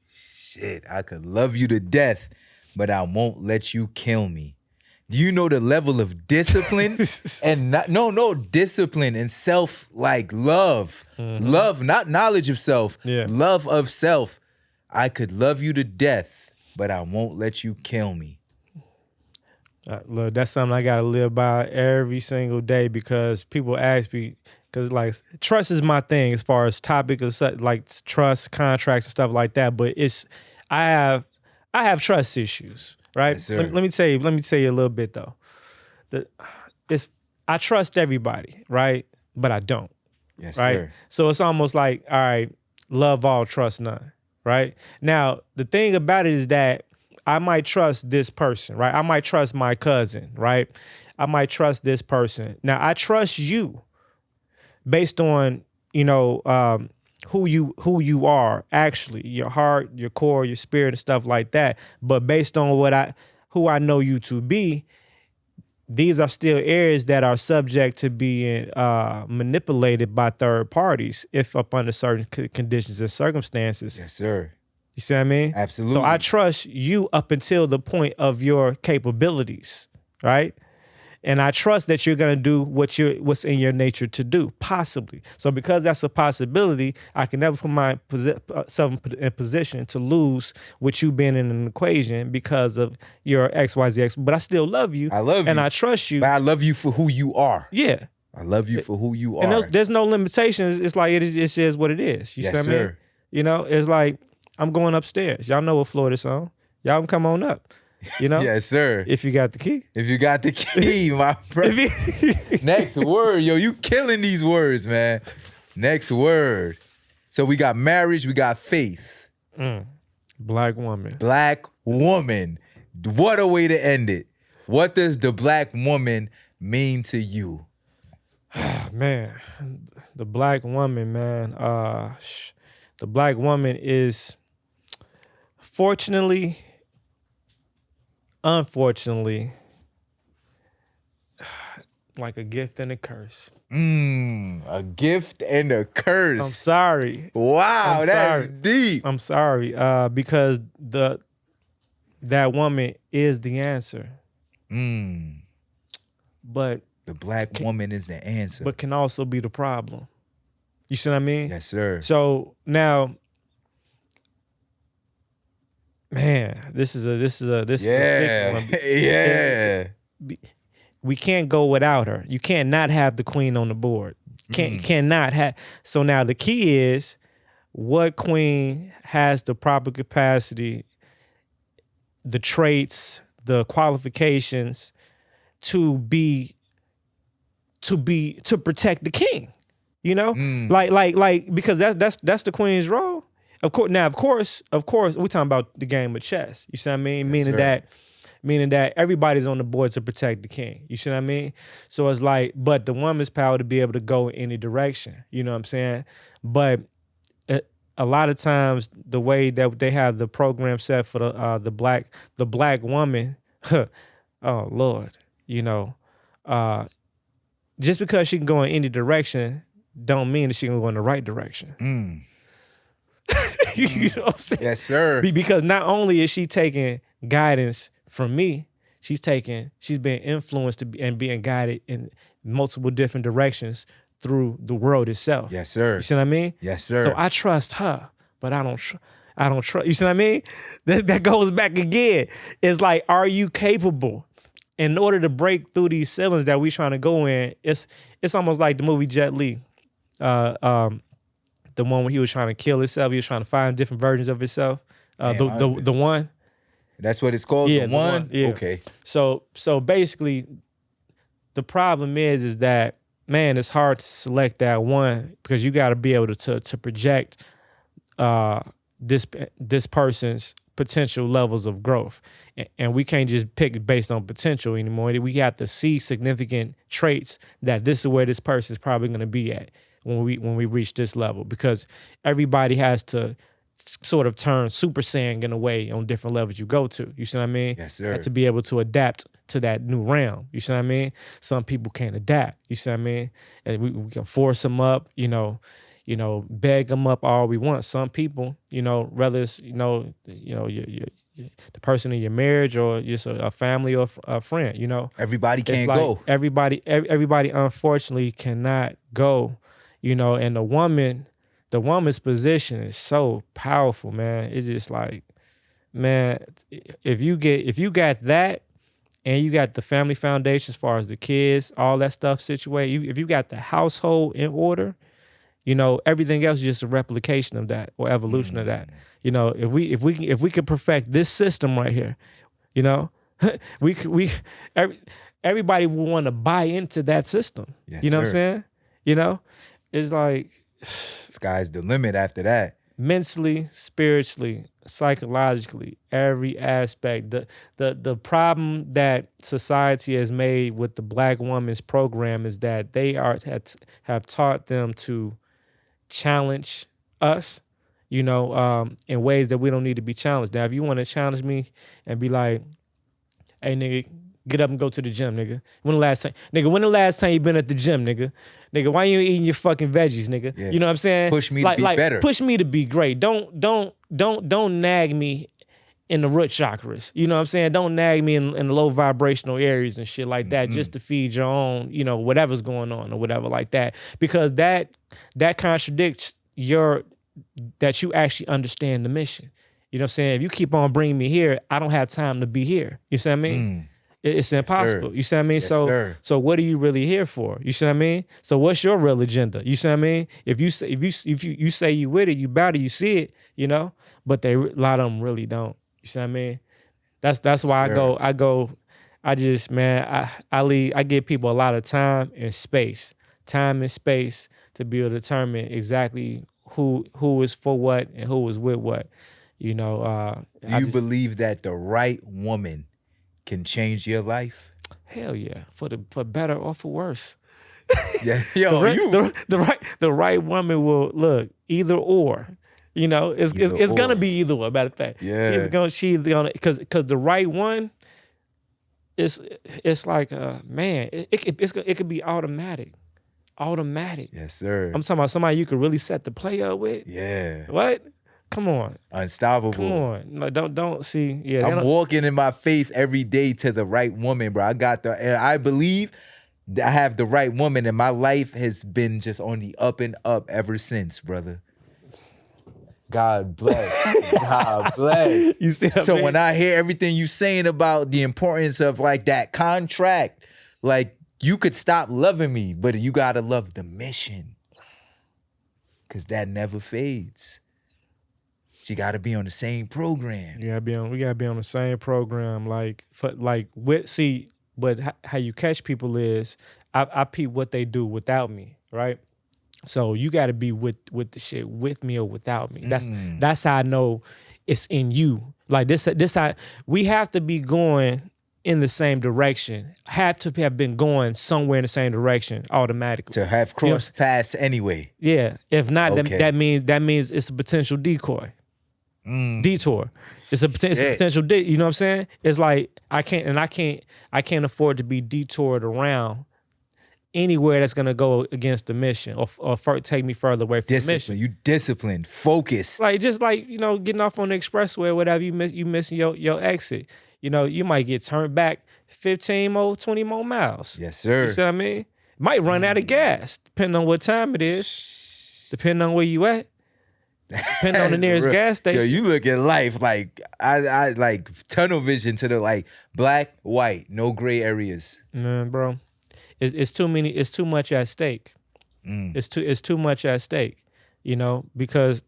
shit! I could love you to death, but I won't let you kill me. Do you know the level of discipline and discipline and self, like love, love, not knowledge of self, love of self. I could love you to death, but I won't let you kill me. Look, that's something I gotta live by every single day, because people ask me, because like trust is my thing as far as topic of like trust, contracts and stuff like that. But I have trust issues. Right. Yes, sir. Let me tell you a little bit though. I trust everybody, right? But I don't. Yes, right? sir. So it's almost like, all right, love all, trust none. Right? Now, the thing about it is that I might trust this person, right? I might trust my cousin, right? I might trust this person. Now, I trust you based on, who you are, actually, your heart, your core, your spirit, and stuff like that. But based on who I know you to be, these are still areas that are subject to being manipulated by third parties if up under certain conditions and circumstances. Yes, sir. You see what I mean? Absolutely. So I trust you up until the point of your capabilities, right? And I trust that you're going to do what's in your nature to do, possibly. So because that's a possibility, I can never put myself in position to lose with you being in an equation because of your XYZ. But I still love you. I love you. And I trust you. But I love you for who you are. Yeah. I love you for who you And are. there's no limitations. It's like it's just what it is. You see what I mean? Sir. You know, it's like I'm going upstairs. Y'all know what floor this on. Y'all can come on up. You know? Yes, sir. If you got the key. If you got the key, my brother. Next word. Yo, you killing these words, man. Next word. So we got marriage, we got faith. Black woman. Black woman. What a way to end it. What does the black woman mean to you? Man, the black woman, man. The black woman is, fortunately, unfortunately, like a gift and a curse. A gift and a curse. I'm sorry. Wow, that's sorry. deep. I'm sorry, because that woman is the answer. But the black woman is the answer. But can also be the problem. You see what I mean? Yes, sir. So now, man, this is a sticky one. Yeah. We can't go without her. You can't not have the queen on the board. Cannot have. So now the key is, what queen has the proper capacity, the traits, the qualifications to protect the king, you know, like because that's the queen's role. Of course, we're talking about the game of chess. You see what I mean? Yes, Meaning that everybody's on the board to protect the king. You see what I mean? So it's like, but the woman's power to be able to go in any direction. You know what I'm saying? But a lot of times, the way that they have the program set for the black woman, oh Lord, you know, just because she can go in any direction, don't mean that she can go in the right direction. You know what I'm saying? Yes, sir. Because not only is she taking guidance from me, she's being influenced and being guided in multiple different directions through the world itself. Yes, sir. You see what I mean? Yes, sir. So I trust her, but I don't trust. You see what I mean? That goes back again. It's like, are you capable? In order to break through these ceilings that we trying to go in, it's almost like the movie Jet Li, the one where he was trying to kill himself. He was trying to find different versions of himself. The one. That's what it's called. Yeah, the one. Yeah. Okay. So basically, the problem is that, man, it's hard to select that one because you got to be able to project this person's potential levels of growth, and we can't just pick based on potential anymore. We got to see significant traits that this is where this person is probably going to be at when we reach this level, because everybody has to sort of turn Super Saiyan in a way on different levels you go to. You see what I mean? Yes, sir. And to be able to adapt to that new realm. You see what I mean? Some people can't adapt. You see what I mean? And we can force them up, you know, beg them up all we want. Some people, whether it's, the person in your marriage or just a family or a friend, Everybody can't go. Everybody unfortunately cannot go, and the woman's position is so powerful, man. It's just like, man, if you got that and you got the family foundation as far as the kids, all that stuff situated, if you got the household in order, everything else is just a replication of that or evolution of that. If we could perfect this system right here, everybody will want to buy into that system. Yes, you know sir. what I'm saying? It's like, sky's the limit after that. Mentally, spiritually, psychologically, every aspect. The problem that society has made with the Black woman's program is that they have taught them to challenge us, in ways that we don't need to be challenged. Now, if you want to challenge me and be like, hey, nigga, get up and go to the gym, nigga. When the last time you been at the gym, nigga? Nigga, why you eating your fucking veggies, nigga? Yeah. You know what I'm saying? Push me to be better. Push me to be great. Don't nag me in the root chakras. You know what I'm saying? Don't nag me in the low vibrational areas and shit like that, just to feed your own, whatever's going on or whatever like that. Because that contradicts that you actually understand the mission. You know what I'm saying? If you keep on bringing me here, I don't have time to be here. You see what I mean? It's impossible. sir. You see what I mean? Yes, So sir. so what are you really here for? You see what I mean? So what's your real agenda? You see what I mean? If you say you say you with it, you about it, you see it, you know, but a lot of them really don't. You see what I mean? That's Yes, why sir. I just, man, I give people a lot of time and space. Time and space to be able to determine exactly who is for what and who is with what. You know, Do you believe that the right woman can change your life? hell yeah, for better or for worse. Yeah, the, yo, right, you the right woman will look either or. You know, it's gonna or. be either or. Matter of fact, Yeah. she either gonna because the right one it's like man, it could be automatic. Yes, sir. I'm talking about somebody you could really set the play up with. Yeah. What? Come on. Unstoppable. Come on. No, don't see. Yeah, I'm walking in my faith every day to the right woman, bro. And I believe that I have the right woman, and my life has been just on the up and up ever since, brother. God bless. God bless. You see what I So mean? when I hear everything you saying about the importance of like that contract, like you could stop loving me, but you gotta love the mission. Cause that never fades. You gotta be on the same program. we gotta be on the same program. But how you catch people is I peep what they do without me, right? So you got to be with the shit with me or without me. That's how I know it's in you. Like this how we have to be going in the same direction. Have to have been going somewhere in the same direction automatically. To have crossed paths anyway. Yeah. If not, Okay. that means it's a potential decoy. Detour. It's a potential you know what I'm saying? It's like I can't afford to be detoured around anywhere that's gonna go against the mission or take me further away from the mission. You disciplined, focused. Like just like, you know, getting off on the expressway or whatever, you missing your exit. You know, you might get turned back 15 more, 20 more miles. Yes, sir. You see what I mean? Might run out of gas, depending on what time it is, depending on where you at. Depending on the nearest gas station. Yo, you look at life like I like tunnel vision to the like black, white, no gray areas. Man, bro. It's too much at stake. It's too much at stake, you know, because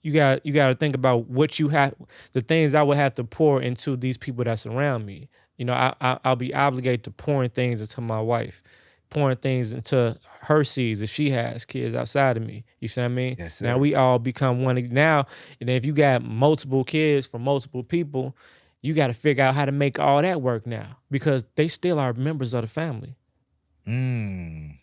you got to think about what you have, the things I would have to pour into these people that surround me. You know, I'll be obligated to pouring things into my wife, pouring things into her seeds if she has kids outside of me. You see what I mean? Yes, sir. Now we all become one now, and if you got multiple kids from multiple people, you got to figure out how to make all that work now because they still are members of the family. Damn,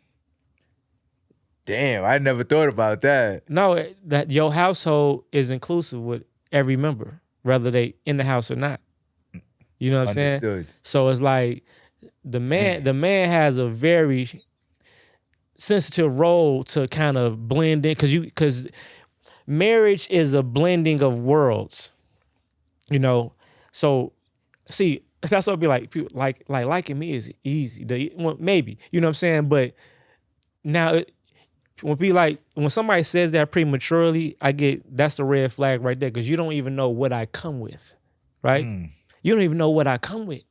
I never thought about that. No, that your household is inclusive with every member, whether they in the house or not. You know what I'm saying? Understood. So it's like the man has a very sensitive role to kind of blend in because marriage is a blending of worlds. You know, so see, that's what I'd be like. People like liking me is easy. Maybe, you know what I'm saying? But now when somebody says that prematurely, that's the red flag right there because you don't even know what I come with, right? You don't even know what I come with.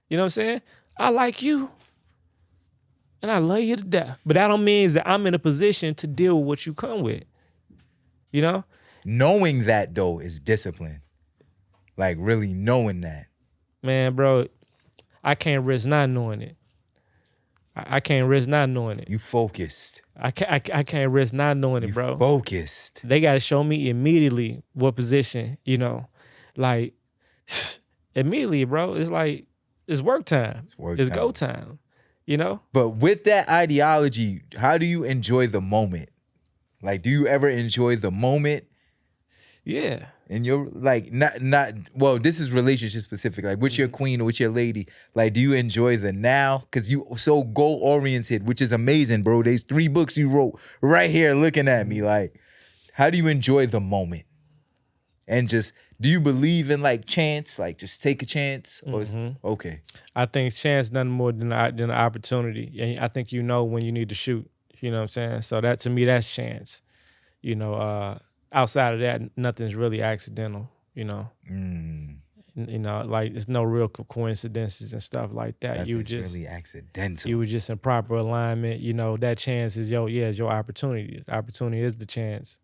You know what I'm saying? I like you and I love you to death. But that don't mean that I'm in a position to deal with what you come with. You know? Knowing that though is discipline. Like really knowing that. Man, bro, I can't risk not knowing it. I can't risk not knowing it. You focused. I can't risk not knowing it, bro. Focused. They got to show me immediately what position, you know, like immediately, bro. It's like it's work time. It's go time, you know. But with that ideology, how do you enjoy the moment? Like, do you ever enjoy the moment? Yeah. And you're like not well, this is relationship specific. Like with your queen or with your lady, like do you enjoy the now? Because you so goal oriented, which is amazing, bro. There's 3 books you wrote right here looking at me. Like, how do you enjoy the moment? And just do you believe in like chance? Like just take a chance? Or okay. I think chance nothing more than an opportunity. And I think you know when you need to shoot. You know what I'm saying? So that to me, that's chance. You know, outside of that, nothing's really accidental, you know. You know, like it's no real coincidences and stuff like that. Nothing's really accidental. You were just in proper alignment. You know, that chance is is your opportunity. The opportunity is the chance.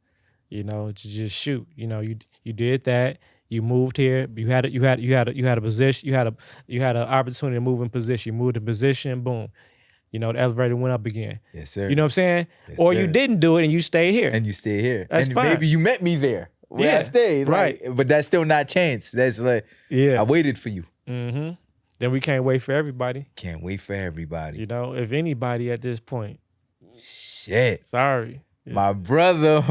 You know, to just shoot. You know, you did that. You moved here. You had a position. You had an opportunity to move in position. You moved in position. Boom. You know, the elevator went up again. Yes, sir. You know what I'm saying? Yes, or sir. you didn't do it and you stayed here. And you stay here. That's and fine. Maybe you met me there where I stayed. Right. Like, but that's still not chance. That's like, I waited for you. Mm-hmm. Then we can't wait for everybody. Can't wait for everybody. You know, if anybody at this point. Shit. Sorry. My brother.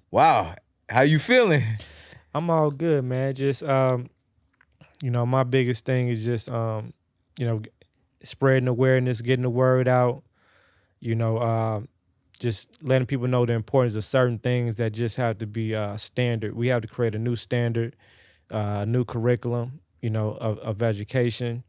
Wow. How you feeling? I'm all good, man. Just, you know, my biggest thing is just, you know, spreading awareness, getting the word out, you know, just letting people know the importance of certain things that just have to be standard. We have to create a new standard, new curriculum, you know, of education.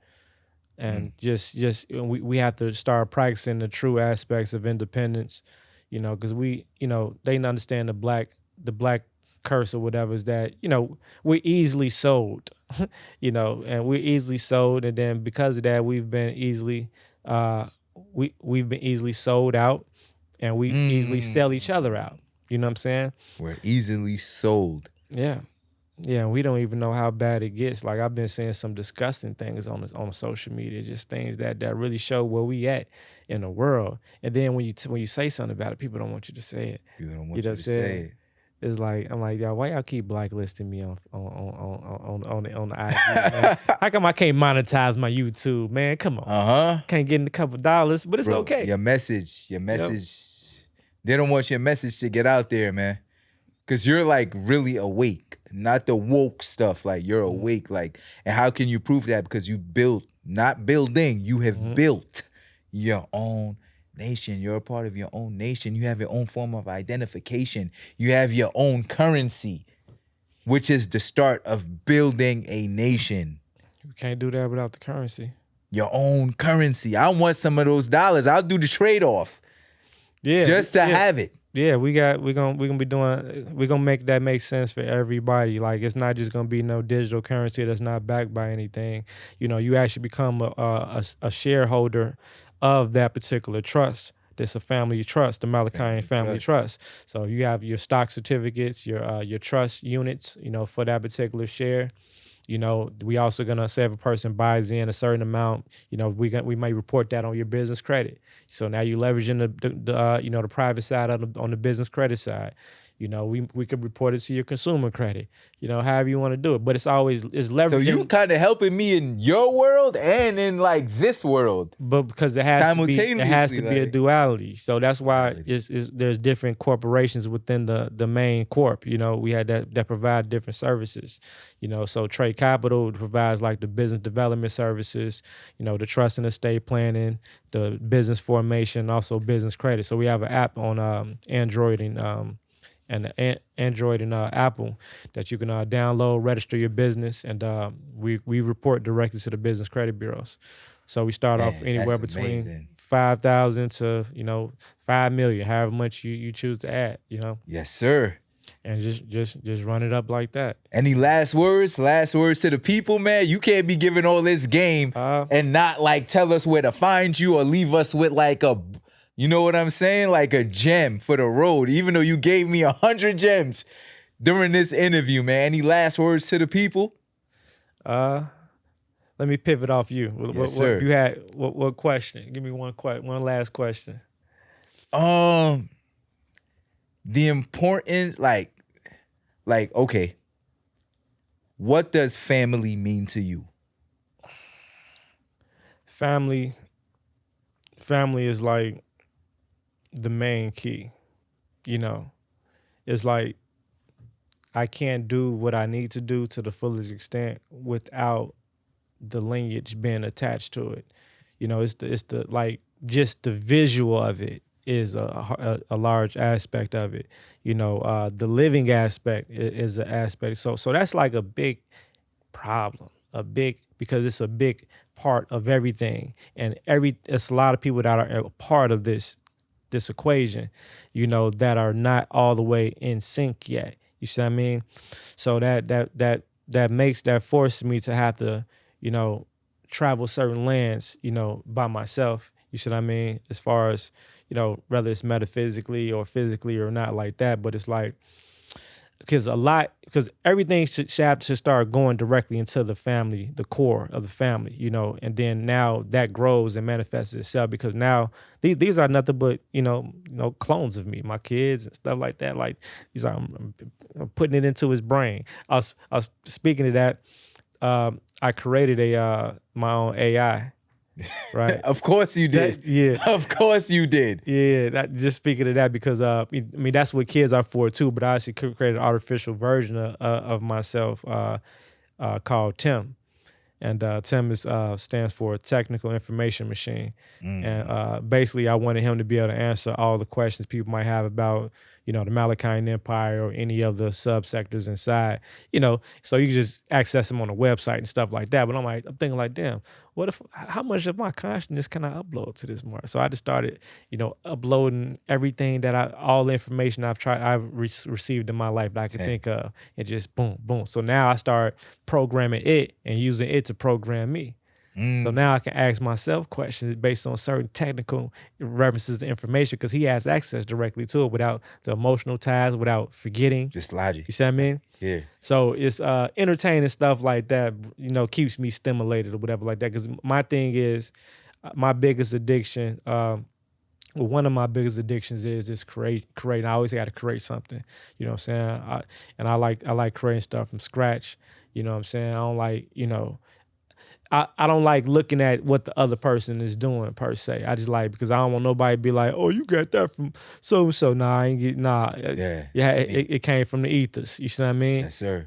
And just we have to start practicing the true aspects of independence, you know, because we, you know, they didn't understand the black curse or whatever is that, you know, we're easily sold, you know, and we're easily sold. And then because of that, we've been easily, we've been easily sold out, and we easily sell each other out. You know what I'm saying? We're easily sold. Yeah. Yeah, we don't even know how bad it gets. Like I've been seeing some disgusting things on social media, just things that really show where we at in the world. And then when you say something about it, people don't want you to say it. People don't want you to say it. It's like I'm like, y'all, why y'all keep blacklisting me on the IG, man? How come I can't monetize my YouTube, man? Come on, can't get in a couple dollars, but it's okay. Your message. They don't want your message to get out there, man. Cause you're like really awake, not the woke stuff. Like you're awake, like, and how can you prove that? Because you built, not building, you have built your own nation. You're a part of your own nation. You have your own form of identification. You have your own currency, which is the start of building a nation. You can't do that without the currency. Your own currency. I want some of those dollars. I'll do the trade-off. Yeah, just to have it. Yeah, we're gonna make that make sense for everybody. Like it's not just gonna be no digital currency that's not backed by anything. You know, you actually become a shareholder of that particular trust. That's a family trust, the Malachi family trust. So you have your stock certificates, your trust units, you know, for that particular share. You know, we also gonna say if a person buys in a certain amount, you know, we might report that on your business credit. So now you're leveraging the you know, the private side on the business credit side. You know, we could report it to your consumer credit. You know, however you want to do it, but it's leveraging. So you kind of helping me in your world and in like this world, but because it has to be a duality. So that's why there's different corporations within the main corp. You know, we had that provide different services. You know, so Trade Capital provides like the business development services. You know, the trust and estate planning, the business formation, also business credit. So we have an app on Android and Android and Apple that you can download, register your business, and we report directly to the business credit bureaus. So we start off anywhere between 5,000 to 5 million, however much you choose to add. You know. Yes, sir. And just run it up like that. Any last words? Last words to the people, man. You can't be giving all this game and not like tell us where to find you or leave us with like a. You know what I'm saying? Like a gem for the road, even though you gave me 100 gems during this interview, man. Any last words to the people? Let me pivot off you. Yes, sir. What you had? What question? Give me one last question. The importance, like, okay. What does family mean to you? Family is like the main key. You know, it's like I can't do what I need to do to the fullest extent without the lineage being attached to it. You know, it's the like just the visual of it is a large aspect of it. You know, the living aspect is an aspect. So that's like a big problem, because it's a big part of everything, and it's a lot of people that are a part of this equation, you that are not all the way in sync yet. You see what I mean? So that that forces me to have to, you know, travel certain lands, you know, by myself. You see what I mean? As far as, you know, whether it's metaphysically or physically or not like that, but it's like because everything should start going directly into the family, the core of the family, you know, and then now that grows and manifests itself because now these are nothing but clones of me, my kids and stuff like that. Like these are I'm putting it into his brain. I was speaking of that. I created my own AI, right? Of course you did. Yeah. Of course you did. Yeah, just speaking of that because I mean that's what kids are for too. But I actually created an artificial version of myself called Tim, and Tim stands for Technical Information Machine. And basically, I wanted him to be able to answer all the questions people might have about the Malachi Empire or any of the subsectors inside. So you can just access them on the website and stuff like that. But I'm thinking like, damn, how much of my consciousness can I upload to this mark? So I just started, uploading everything all the information I've received in my life that I could think of, and just boom, boom. So now I start programming it and using it to program me. So now I can ask myself questions based on certain technical references to information because he has access directly to it without the emotional ties, without forgetting. Just logic. You see what I mean? Yeah. So it's entertaining stuff like that, keeps me stimulated or whatever like that. Because my thing is, my biggest addiction, one of my biggest addictions is creating. I always got to create something. You know what I'm saying? I like creating stuff from scratch. You know what I'm saying? I don't like, I don't like looking at what the other person is doing per se. I just like because I don't want nobody to be like, oh, you got that from so and so. Nah, I ain't get it came from the ethers. You see what I mean? Yes, sir.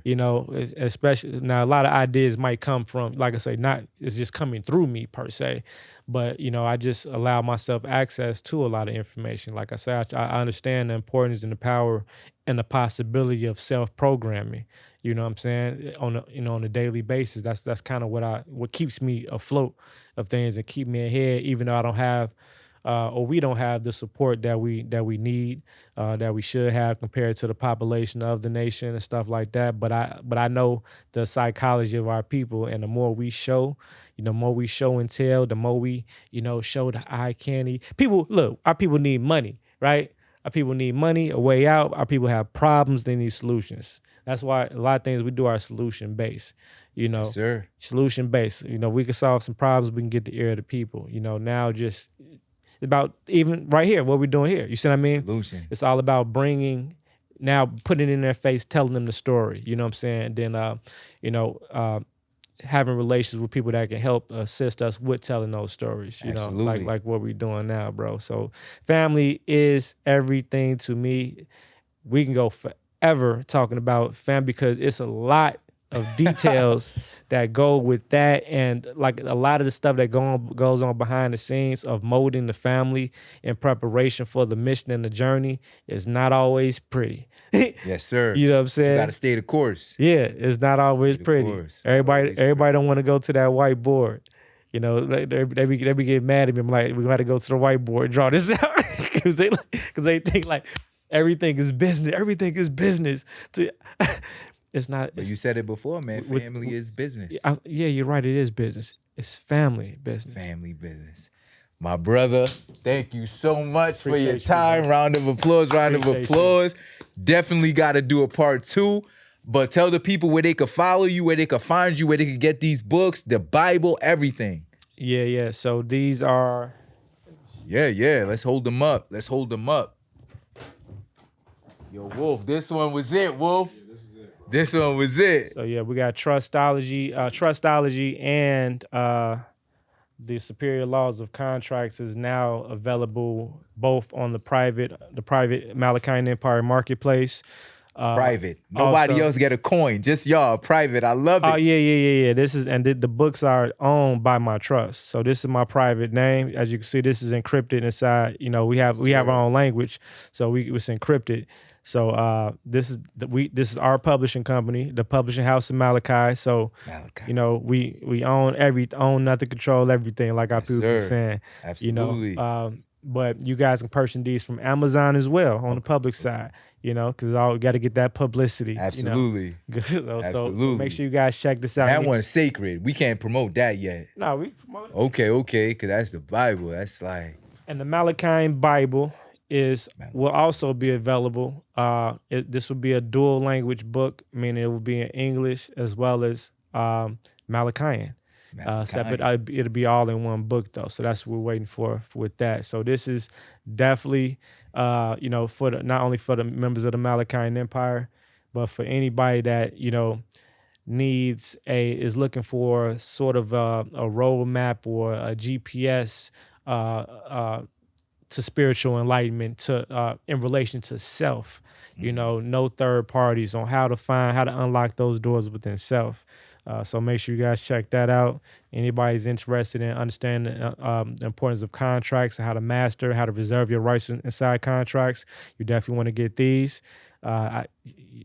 Especially now a lot of ideas might come from, like I say, not it's just coming through me per se, but I just allow myself access to a lot of information. Like I said, I understand the importance and the power and the possibility of self-programming. You know what I'm saying? On a daily basis. That's kind of what keeps me afloat of things and keep me ahead, even though I don't have or we don't have the support that we need, that we should have compared to the population of the nation and stuff like that. But I know the psychology of our people, and the more we show, more we show and tell, the more we, show the eye candy. Our people need money, right? Our people need money, a way out. Our people have problems, they need solutions. That's why a lot of things we do are solution based, Yes, sir. Solution based. We can solve some problems. We can get the ear of the people. Now just about even right here, what we're doing here. You see what I mean? Solution. It's all about putting it in their face, telling them the story. You know what I'm saying? Then, having relations with people that can help assist us with telling those stories. Absolutely. Like what we're doing now, bro. So family is everything to me. We can go forever talking about family because it's a lot of details that go with that, and like a lot of the stuff that goes on behind the scenes of molding the family in preparation for the mission and the journey is not always pretty. Yes, sir. You know what I'm saying? You got to stay the course. Yeah, it's not always pretty. Everybody don't want to go to that whiteboard. They be getting mad at me. I'm like, we got to go to the whiteboard and draw this out because they think like everything is business. Everything is business. It's not. But you said it before, man. Family is business. Yeah, you're right. It is business. It's family business. Family business. My brother, thank you so much for your Appreciate time. you, Round of applause. Appreciate Definitely got to do a part 2. But tell the people where they could follow you, where they could find you, where they could get these books, the Bible, everything. Yeah. So these are. Yeah. Let's hold them up. Yo, Wolf, this one was it, Wolf. This one was it. So yeah, we got Trustology, and the Superior Laws of Contracts is now available both on the private Malachi Empire Marketplace. Private. Nobody else get a coin. Just y'all. Private. I love it. Oh yeah. This is, and the books are owned by my trust. So this is my private name. As you can see, this is encrypted inside. We have our own language, so it's encrypted. So this is our publishing company, the publishing house of Malachi. So we own nothing, control everything, like our people be saying. Absolutely. But you guys can purchase these from Amazon as well on the public side, because all got to get that publicity. Absolutely. So Absolutely. make sure you guys check this out. That one's sacred. We can't promote that yet. No, we promote it. Okay, because that's the Bible. That's like. And the Malachi Bible will also be available. This will be a dual language book, meaning it will be in English as well as Malachian. Separate. It'll be all in one book though, so that's what we're waiting for with that. So this is definitely, for not only for the members of the Malachian Empire, but for anybody that is looking for sort of a roadmap or a GPS to spiritual enlightenment in relation to self. No third parties on how to unlock those doors within self. So make sure you guys check that out. Anybody's interested in understanding the importance of contracts and how to master, how to reserve your rights inside contracts, you definitely want to get these. Thank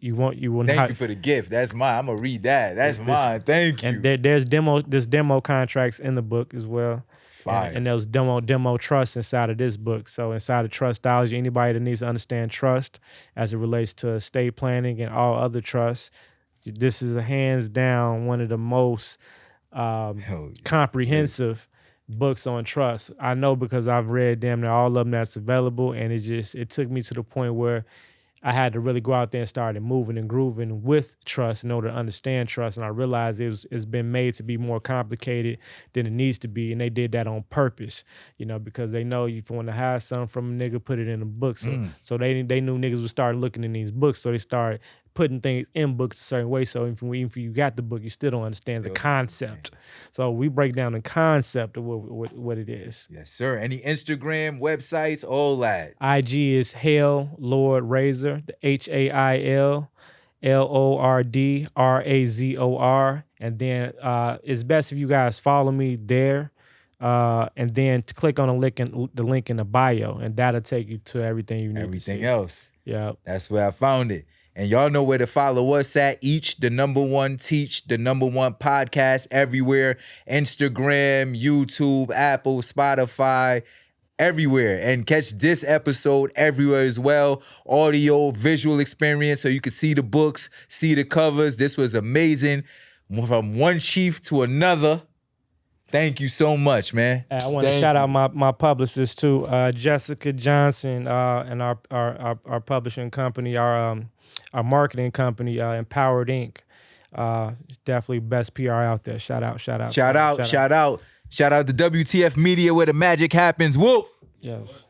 you for the gift. That's mine. I'm gonna read that. That's mine. Thank you. And there's demo contracts in the book as well. Fire. And there's demo trust inside of this book. So inside of trustology, anybody that needs to understand trust as it relates to estate planning and all other trusts, this is a hands down one of the most comprehensive books on trust. I know because I've read damn near all of them that's available, and it took me to the point where I had to really go out there and start moving and grooving with trust in order to understand trust. And I realized it's been made to be more complicated than it needs to be. And they did that on purpose, because they know if you want to hide something from a nigga, put it in a book. So they knew niggas would start looking in these books. So they started putting things in books a certain way. So even if you got the book, you still don't understand the concept. So we break down the concept of what it is. Yes, sir. Any Instagram, websites, all that. IG is Hail Lord Razor, the HAIL LORD RAZOR. And then it's best if you guys follow me there. And then click on the link in the bio, and that'll take you to everything you need. Everything else. Yeah. That's where I found it. And y'all know where to follow us at. Each, the number one teach, the number one podcast everywhere. Instagram, YouTube, Apple, Spotify, everywhere. And catch this episode everywhere as well. Audio, visual experience, so you can see the books, see the covers. This was amazing. From one chief to another. Thank you so much, man. I want to shout out my publicist too, Jessica Johnson, and our publishing company, our marketing company, Empowered Inc. Definitely best PR out there. Shout out to WTF Media, where the magic happens. Woof. Yes.